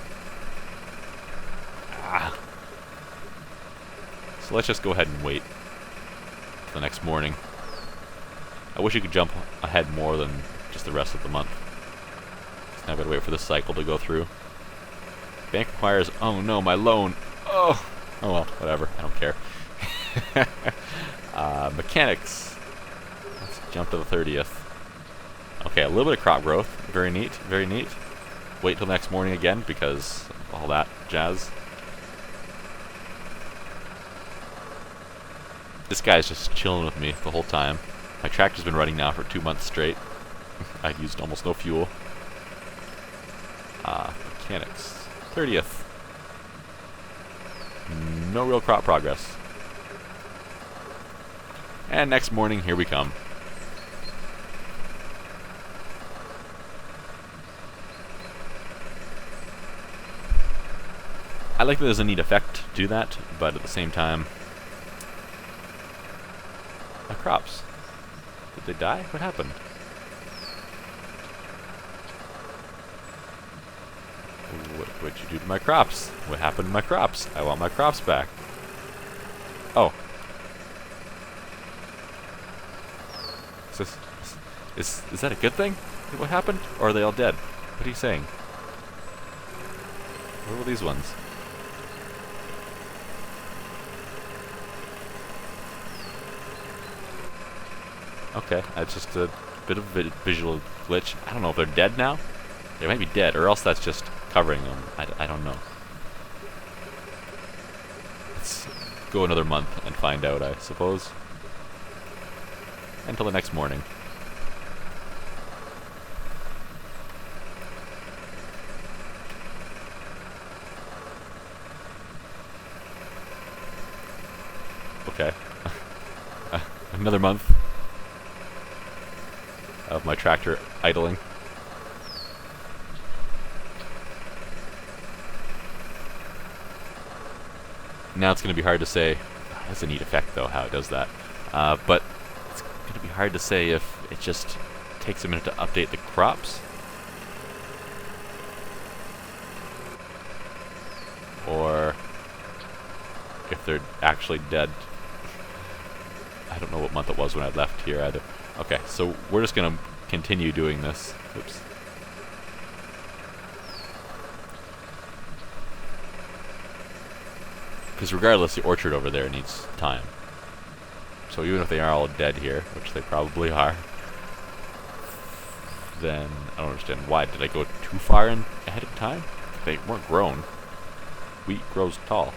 So let's just go ahead and wait till the next morning. I wish you could jump ahead more than just the rest of the month. So now I've got to wait for this cycle to go through. Bank requires... Oh no, my loan. Oh well, whatever. I don't care. Mechanics. Let's jump to the 30th. Okay, a little bit of crop growth. Very neat, very neat. Wait till next morning again because of all that jazz. This guy's just chilling with me the whole time. My tractor's been running now for 2 months straight. I've used almost no fuel. Mechanics. 30th. No real crop progress. And next morning, here we come. I like that there's a neat effect to that, but at the same time... My crops. Did they die? What happened? What'd you do to my crops? What happened to my crops? I want my crops back. Oh. Is that a good thing? What happened? Or are they all dead? What are you saying? What were these ones? Okay, that's just a bit of a visual glitch. I don't know if they're dead now. They might be dead, or else that's just covering them. I don't know. Let's go another month and find out, I suppose. Until the next morning. Okay. Another month of my tractor idling. Now it's going to be hard to say. That's a neat effect, though, how it does that. But it's going to be hard to say if it just takes a minute to update the crops. Or if they're actually dead. I don't know what month it was when I left here either. Okay, so we're just going to continue doing this. Oops. Because regardless, the orchard over there needs time. So even if they are all dead here, which they probably are, then I don't understand why. Did I go too far ahead of time? They weren't grown. Wheat grows tall.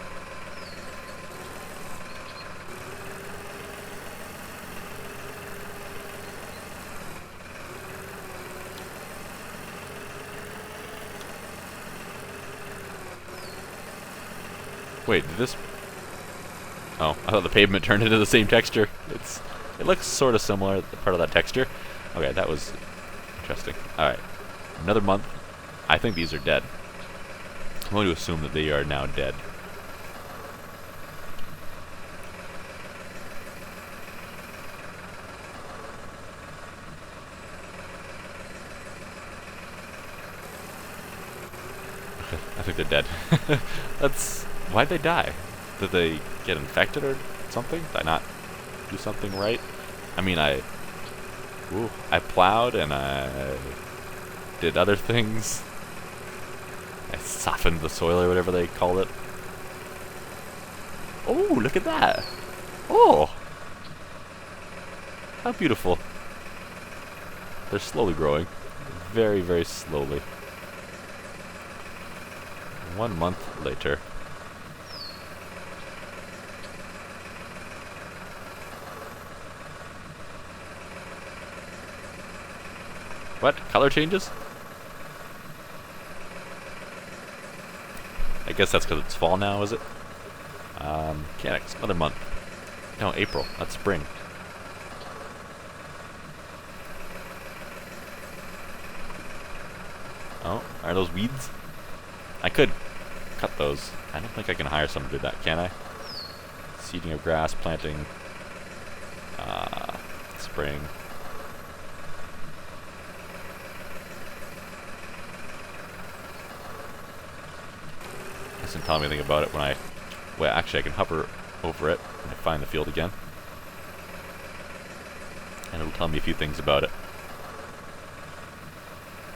Wait, did this Oh, I thought the pavement turned into the same texture. It looks sort of similar, part of that texture. Okay, that was interesting. Alright, another month. I think these are dead. I'm going to assume that they are now dead. I think they're dead. Why'd they die? Did they get infected or something? Did I not do something right? I mean, I plowed and I did other things. I softened the soil or whatever they call it. Oh, look at that! Oh! How beautiful. They're slowly growing. Very, very slowly. 1 month later. What? Color changes? I guess that's because it's fall now, is it? Mechanics, another month. No, April. That's spring. Oh, are those weeds? I could cut those. I don't think I can hire someone to do that, can I? Seeding of grass, planting, spraying. Doesn't tell me anything about it when I... Well, actually I can hover over it and I find the field again. And it'll tell me a few things about it.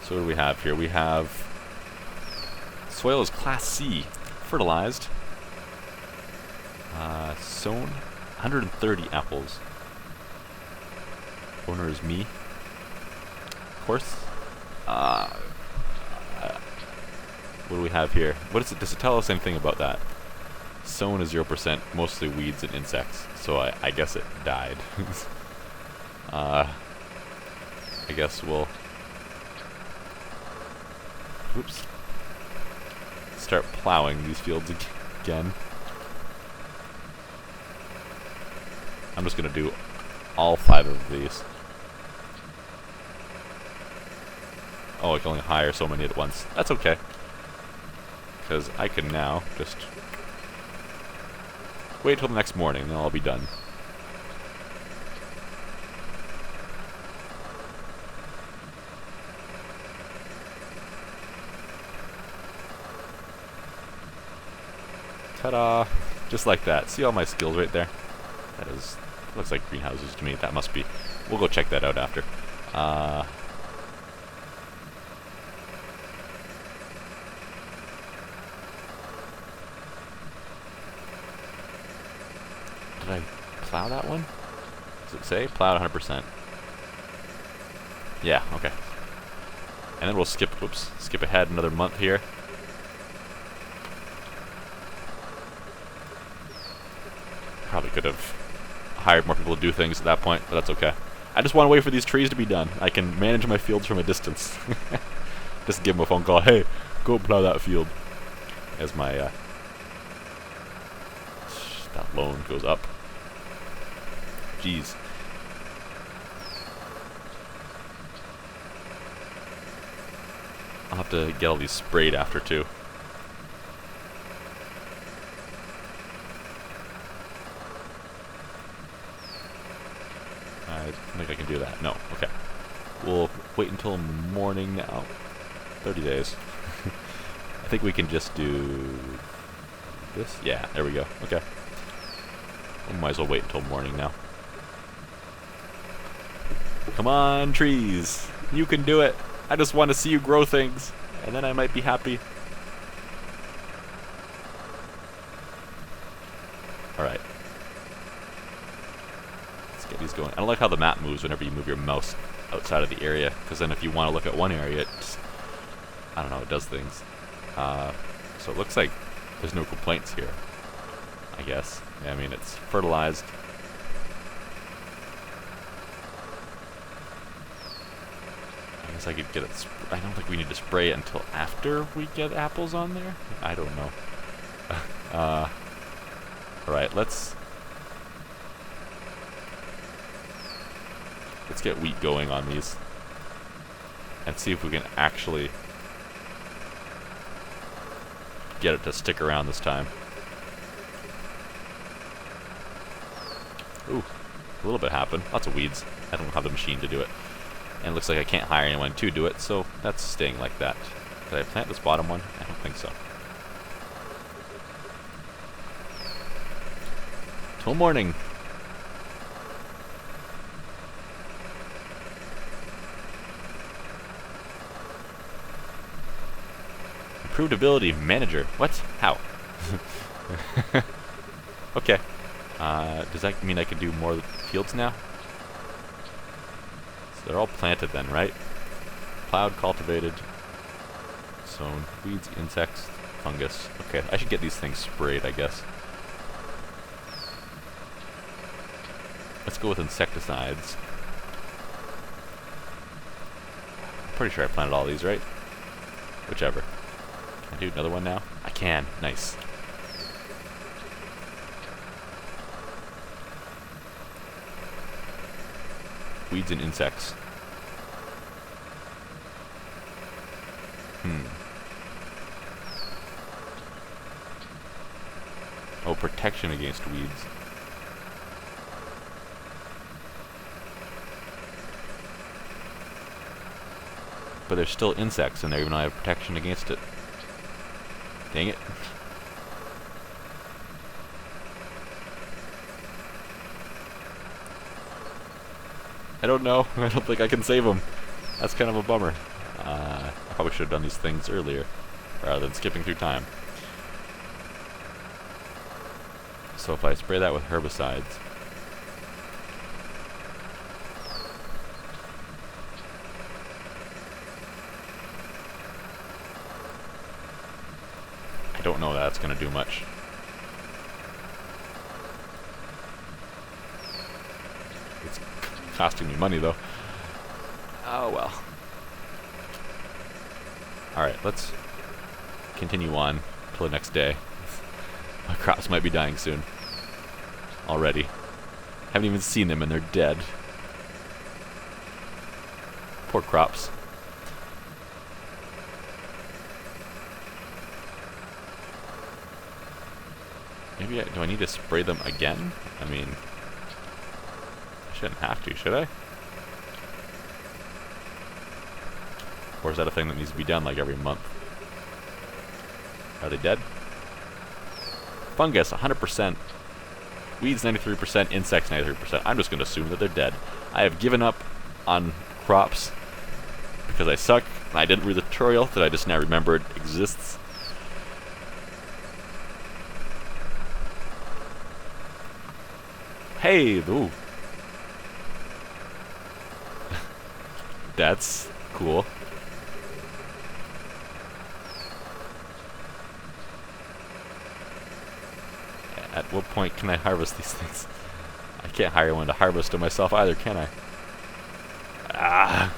So what do we have here? We have... Soil is Class C. Fertilized. Sown 130 apples. Owner is me. Of course. What do we have here? What is it? Does it tell us anything about that? Sown is 0%, mostly weeds and insects. So I guess it died. I guess we'll... Oops. Start plowing these fields again. I'm just gonna do all 5 of these. Oh, I can only hire so many at once. That's okay. Because I can now just wait till the next morning, then I'll be done. Ta-da! Just like that. See all my skills right there? That is... looks like greenhouses to me. That must be... We'll go check that out after. Did I plow that one? Does it say? Plowed 100%. Yeah, okay. And then we'll skip ahead another month here. Probably could have hired more people to do things at that point, but that's okay. I just want to wait for these trees to be done. I can manage my fields from a distance. Just give them a phone call. Hey, go plow that field. As my that loan goes up. Jeez. I'll have to get all these sprayed after too. I think I can do that. No, okay. We'll wait until morning now. 30 days. I think we can just do this. Yeah, there we go. Okay. We might as well wait until morning now. Come on, trees. You can do it. I just want to see you grow things, and then I might be happy. Alright. Let's get these going. I don't like how the map moves whenever you move your mouse outside of the area, because then if you want to look at one area, it just, I don't know, it does things. So it looks like there's no complaints here, I guess. Yeah, I mean, it's fertilized. I guess I could get it. I don't think we need to spray it until after we get apples on there. I don't know. Alright, let's Let's get wheat going on these. And see if we can actually get it to stick around this time. Ooh, a little bit happened. Lots of weeds. I don't have the machine to do it. And it looks like I can't hire anyone to do it, so that's staying like that. Did I plant this bottom one? I don't think so. Till morning. Improved ability manager. What? How? Okay. Does that mean I can do more fields now? So they're all planted then, right? Plowed, cultivated, sown, weeds, insects, fungus. Okay, I should get these things sprayed, I guess. Let's go with insecticides. Pretty sure I planted all these, right? Whichever. Can I do another one now? I can. Nice. Weeds and insects. Oh, protection against weeds. But there's still insects in there, even though I have protection against it. Dang it. I don't know. I don't think I can save them. That's kind of a bummer. I probably should have done these things earlier, rather than skipping through time. So if I spray that with herbicides, I don't know that's going to do much. It's costing me money though. Oh well. Alright, let's continue on till the next day. My crops might be dying soon. Already. Haven't even seen them and they're dead. Poor crops. Maybe do I need to spray them again? I mean, I shouldn't have to, should I? Or is that a thing that needs to be done like every month? Are they dead? Fungus, 100%. Weeds, 93%. Insects, 93%. I'm just going to assume that they're dead. I have given up on crops because I suck. I didn't read the tutorial that I just now remembered exists. Hey, ooh. That's cool. At what point can I harvest these things? I can't hire one to harvest them myself either, can I? Ah!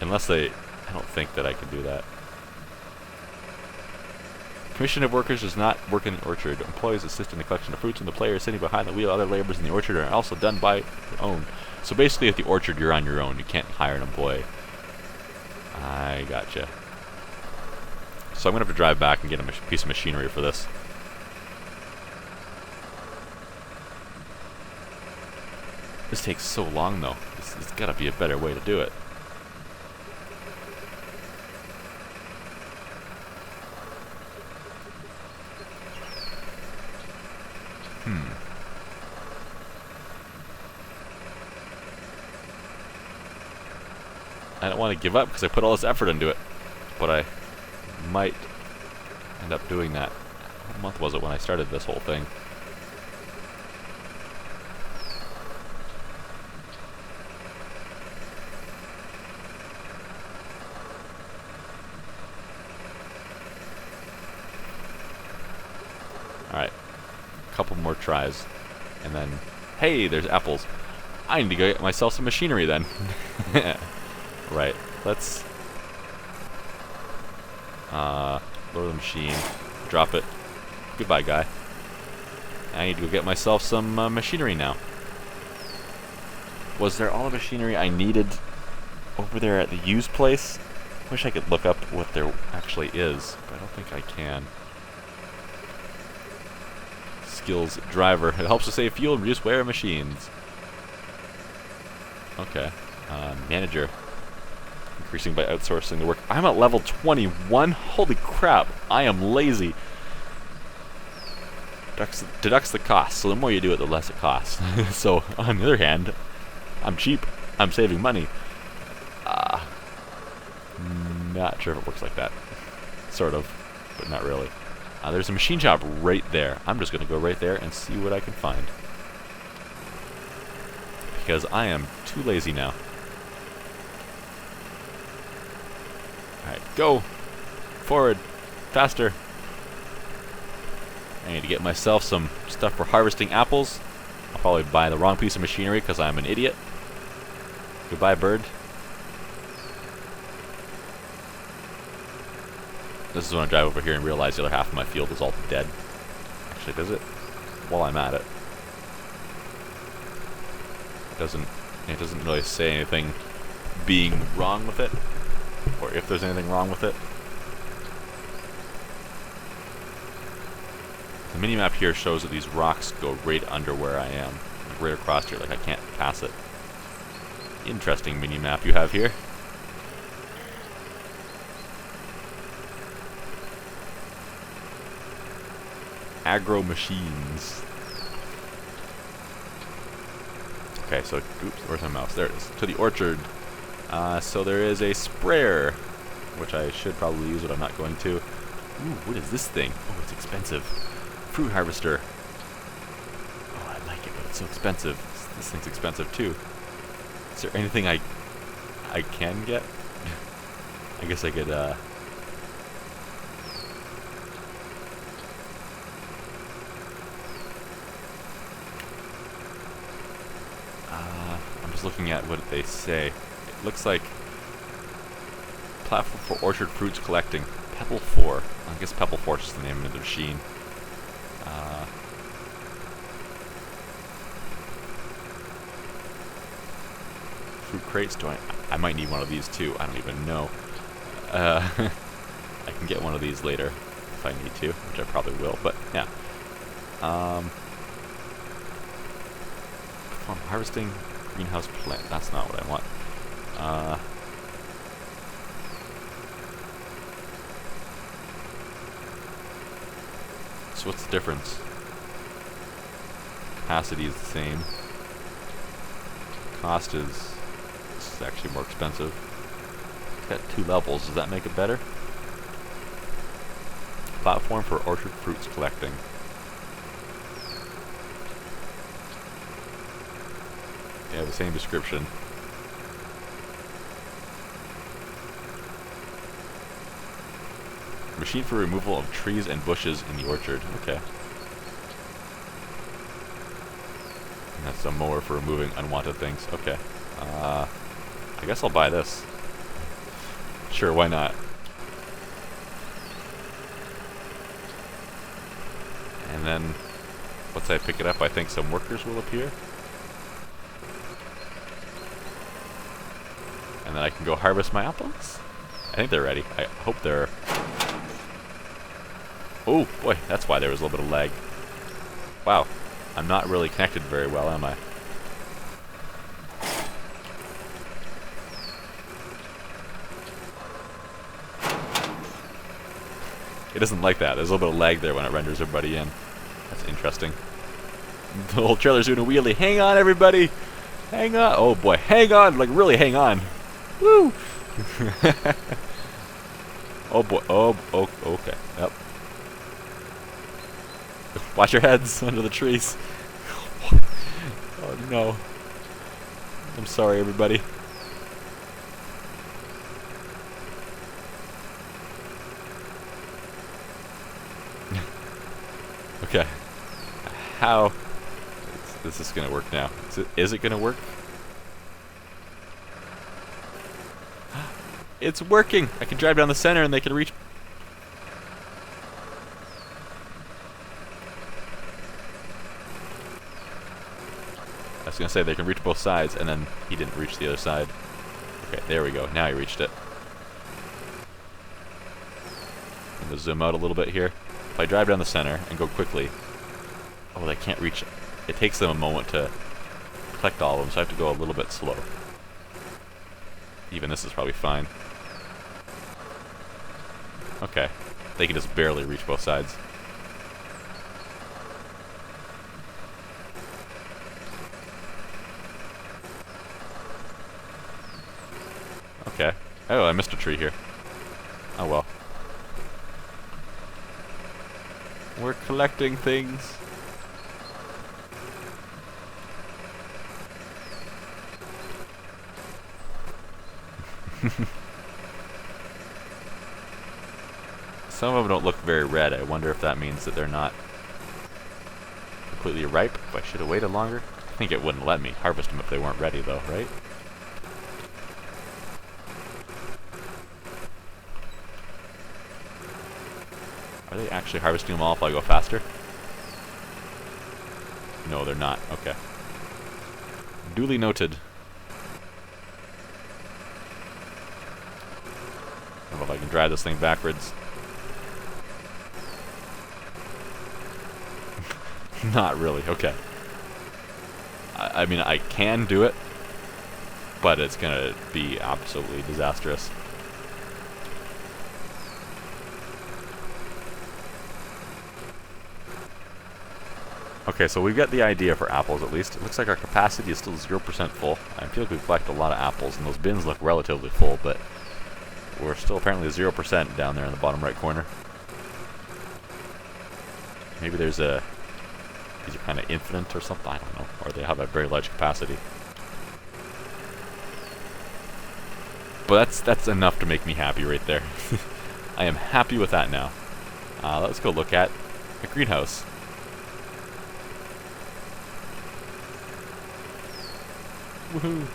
Unless I don't think that I can do that. Commission of workers does not work in an orchard. Employees assist in the collection of fruits, and the player sitting behind the wheel. Other labors in the orchard are also done by their own. So basically at the orchard you're on your own. You can't hire an employee. I gotcha. So I'm going to have to drive back and get a piece of machinery for this. This takes so long though. There's got to be a better way to do it. I don't want to give up because I put all this effort into it. But I might end up doing that. What month was it when I started this whole thing? Alright. A couple more tries. And then, hey, there's apples. I need to go get myself some machinery then. Right. Let's lower the machine. Drop it. Goodbye, guy. I need to go get myself some machinery now. Was there all the machinery I needed over there at the used place? Wish I could look up what there actually is, but I don't think I can. Skills driver. It helps to save fuel and reduce wear of machines. Okay. Manager. Increasing by outsourcing the work. I'm at level 21? Holy crap. I am lazy. Deducts the cost. So the more you do it, the less it costs. So, on the other hand, I'm cheap. I'm saving money. Not sure if it works like that. Sort of, but not really. There's a machine shop right there. I'm just going to go right there and see what I can find. Because I am too lazy now. Alright, go! Forward! Faster! I need to get myself some stuff for harvesting apples. I'll probably buy the wrong piece of machinery because I'm an idiot. Goodbye, bird. This is when I drive over here and realize the other half of my field is all dead. Actually, does it? While I'm at it. It doesn't really say anything being wrong with it, or if there's anything wrong with it. The minimap here shows that these rocks go right under where I am, like right across here, like I can't pass it. Interesting minimap you have here. Agro machines. Okay, so, oops, where's my mouse? There it is. To the orchard. So there is a sprayer, which I should probably use, but I'm not going to. Ooh, what is this thing? Oh, it's expensive. Fruit harvester. Oh, I like it, but it's so expensive. This thing's expensive too. Is there anything I can get? I guess I could, I'm just looking at what they say. It looks like platform for orchard fruits collecting. Pebble 4. I guess Pebble 4 is just the name of the machine. Fruit crates. I might need one of these too. I don't even know. I can get one of these later if I need to, which I probably will. But yeah. Perform harvesting greenhouse plant. That's not what I want. So what's the difference? Capacity is the same. Cost is... This is actually more expensive. It's got 2 levels. Does that make it better? Platform for orchard fruits collecting. Yeah, the same description. Machine for removal of trees and bushes in the orchard. Okay. And that's a mower for removing unwanted things. Okay. I guess I'll buy this. Sure, why not? And then, once I pick it up, I think some workers will appear. And then I can go harvest my apples? I think they're ready. I hope they're... Oh, boy, that's why there was a little bit of lag. Wow, I'm not really connected very well, am I? It doesn't like that. There's a little bit of lag there when it renders everybody in. That's interesting. The whole trailer's doing a wheelie. Hang on, everybody! Hang on! Oh boy, hang on! Like, really hang on! Woo! Oh boy, oh, okay, yep. Watch your heads under the trees. Oh no. I'm sorry, everybody. Okay. How is this gonna work now? Is it gonna work? It's working! I can drive down the center and they can reach... I was gonna say they can reach both sides, and then he didn't reach the other side. Okay, there we go. Now he reached it. I'm gonna zoom out a little bit here. If I drive down the center and go quickly, oh, they can't reach it. It takes them a moment to collect all of them, so I have to go a little bit slow. Even this is probably fine. Okay, they can just barely reach both sides. Okay. Oh, I missed a tree here. Oh well. We're collecting things. Some of them don't look very red. I wonder if that means that they're not completely ripe. If I should have waited longer. I think it wouldn't let me harvest them if they weren't ready though, right? Are they actually harvesting them all if I go faster? No, they're not. Okay. Duly noted. I don't know if I can drive this thing backwards. Not really. Okay. I mean, I can do it, but it's gonna be absolutely disastrous. Okay, so we've got the idea for apples at least. It looks like our capacity is still 0% full. I feel like we've collected a lot of apples, and those bins look relatively full, but we're still apparently 0% down there in the bottom right corner. Maybe there's a... these are kind of infinite or something, I don't know. Or they have a very large capacity. But that's enough to make me happy right there. I am happy with that now. Let's go look at a greenhouse. Woohoo!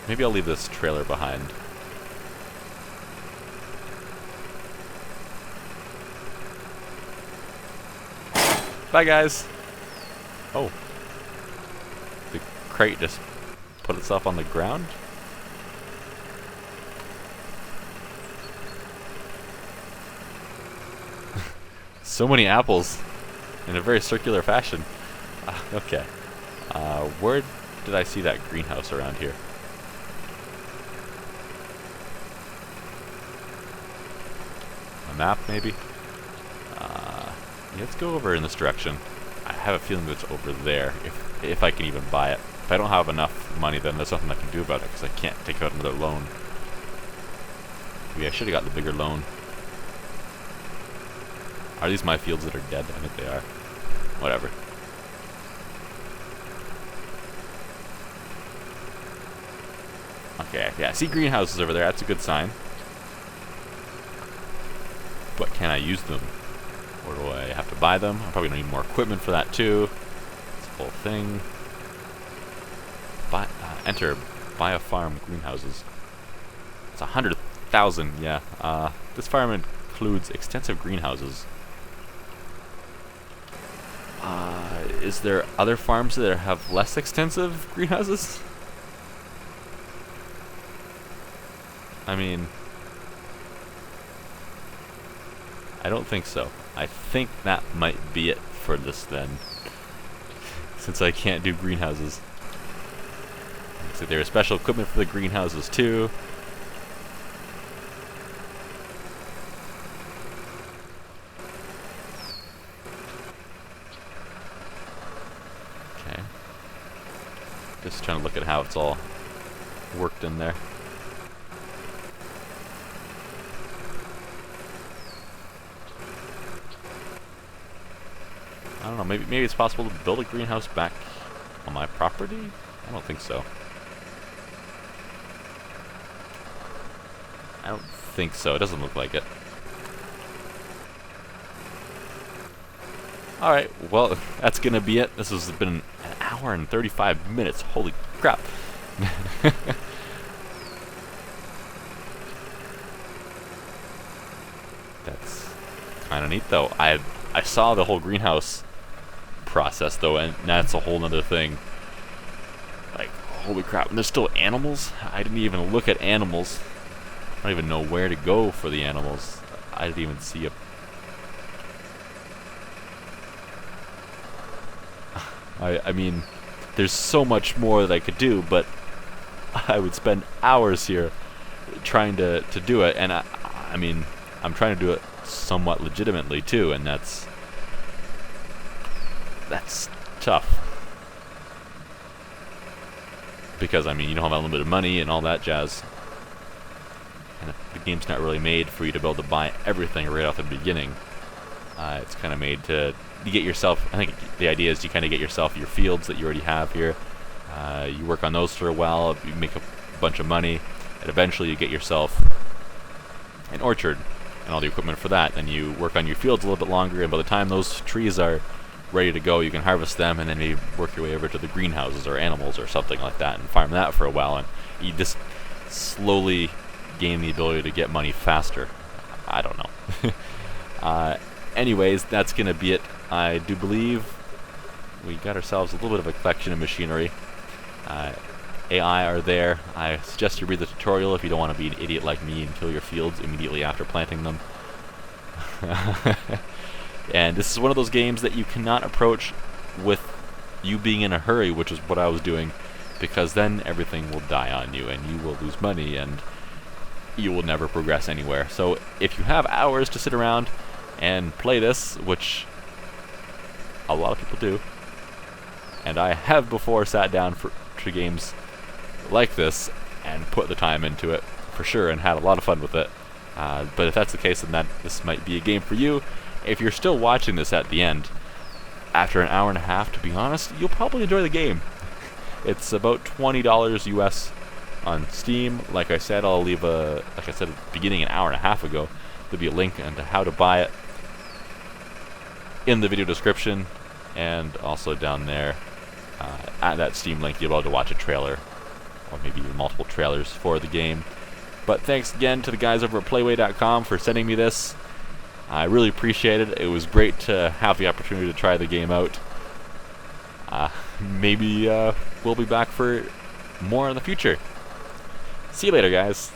Maybe I'll leave this trailer behind. Bye, guys! Oh. The crate just put itself on the ground? So many apples in a very circular fashion. Okay. Where did I see that greenhouse around here? A map, maybe? Yeah, let's go over in this direction. I have a feeling that it's over there, if I can even buy it. If I don't have enough money, then there's nothing I can do about it, because I can't take out another loan. Maybe I should have got the bigger loan. Are these my fields that are dead? I think they are. Whatever. Okay, yeah, I see greenhouses over there. That's a good sign. But can I use them? Or do I have to buy them? I'm probably going to need more equipment for that too. This whole thing. Enter buy a farm greenhouses. It's 100,000, yeah. This farm includes extensive greenhouses. Is there other farms that have less extensive greenhouses? I mean, I don't think so. I think that might be it for this then, since I can't do greenhouses. So there is special equipment for the greenhouses too. Okay. Just trying to look at how it's all worked in there. I don't know, maybe it's possible to build a greenhouse back on my property? I don't think so. I don't think so. It doesn't look like it. Alright, well, that's gonna be it. This has been an hour and 35 minutes. Holy crap. That's kind of neat, though. I saw the whole greenhouse process, though, and that's a whole nother thing. Holy crap, and there's still animals? I didn't even look at animals. I don't even know where to go for the animals. I didn't even see a... I mean, there's so much more that I could do, but I would spend hours here trying to do it, and I mean, I'm trying to do it somewhat legitimately too, and that's tough. Because, I mean, you don't have unlimited money and all that jazz. And the game's not really made for you to be able to buy everything right off the beginning. It's kind of made to get yourself, I think the idea is you kind of get yourself your fields that you already have here. You work on those for a while, you make a bunch of money, and eventually you get yourself an orchard and all the equipment for that. Then you work on your fields a little bit longer, and by the time those trees are ready to go, you can harvest them and then maybe work your way over to the greenhouses or animals or something like that and farm that for a while, and you just slowly gain the ability to get money faster. I don't know. Anyways, that's gonna be it. I do believe we got ourselves a little bit of a collection of machinery. AI are there. I suggest you read the tutorial if you don't want to be an idiot like me and kill your fields immediately after planting them. And this is one of those games that you cannot approach with you being in a hurry, which is what I was doing, because then everything will die on you and you will lose money and you will never progress anywhere. So if you have hours to sit around and play this, which a lot of people do, and I have before sat down for games like this and put the time into it for sure and had a lot of fun with it. But if that's the case, then this might be a game for you. If you're still watching this at the end, after an hour and a half, to be honest, you'll probably enjoy the game. It's about $20 US on Steam. Like I said, I'll leave like I said at the beginning, an hour and a half ago, there'll be a link into how to buy it in the video description, and also down there at that Steam link you'll be able to watch a trailer, or maybe even multiple trailers for the game. But thanks again to the guys over at playway.com for sending me this. I really appreciate it. It was great to have the opportunity to try the game out. Maybe we'll be back for more in the future. See you later, guys.